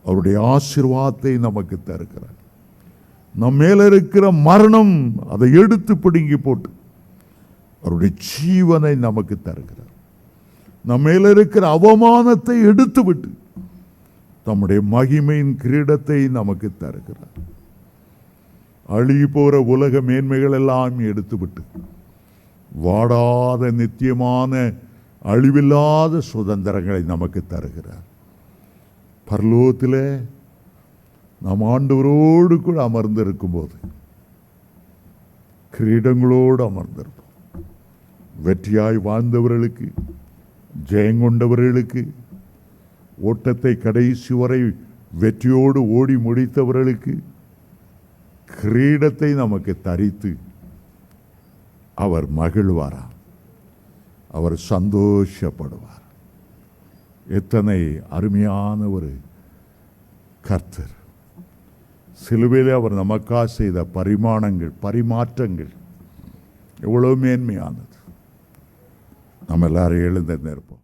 அவருடைய ஆசீர்வாதத்தை நமக்கு தருகிறார். நம் மேல இருக்கிற மரணம் அதை எடுத்து பிடுங்கி போட்டு அவருடைய ஜீவனை நமக்கு தருகிறார். நம் மேல இருக்கிற அவமானத்தை எடுத்து விட்டு தம்முடைய மகிமையின் கிரீடத்தை நமக்கு தருகிறார். அழுகி போற உலக மேன்மைகள் எல்லாம் எடுத்து விட்டு வாடாத நித்தியமான அழிவில்லாத சுதந்திரங்களை நமக்கு தருகிறார். பரலோகத்தில் நாம் ஆண்டவரோடு கூட அமர்ந்திருக்கும் போது கிரீடங்களோடு அமர்ந்திருப்போம். வெற்றியாய் வாழ்ந்தவர்களுக்கு, ஜெயங்கொண்டவர்களுக்கு, ஓட்டத்தை கடைசி வரை வெற்றியோடு ஓடி முடித்தவர்களுக்கு கிரீடத்தை நமக்கு தரித்து அவர் மகிழ்வாராம், அவர் சந்தோஷப்படுவார். எத்தனை அருமையான ஒரு கர்த்தர்! சிலுவையிலே அவர் நமக்காக செய்த பரிமாற்றங்கள் எவ்வளவு மேன்மையானது. நம்ம எல்லாரும் எழுந்து நிற்போம்.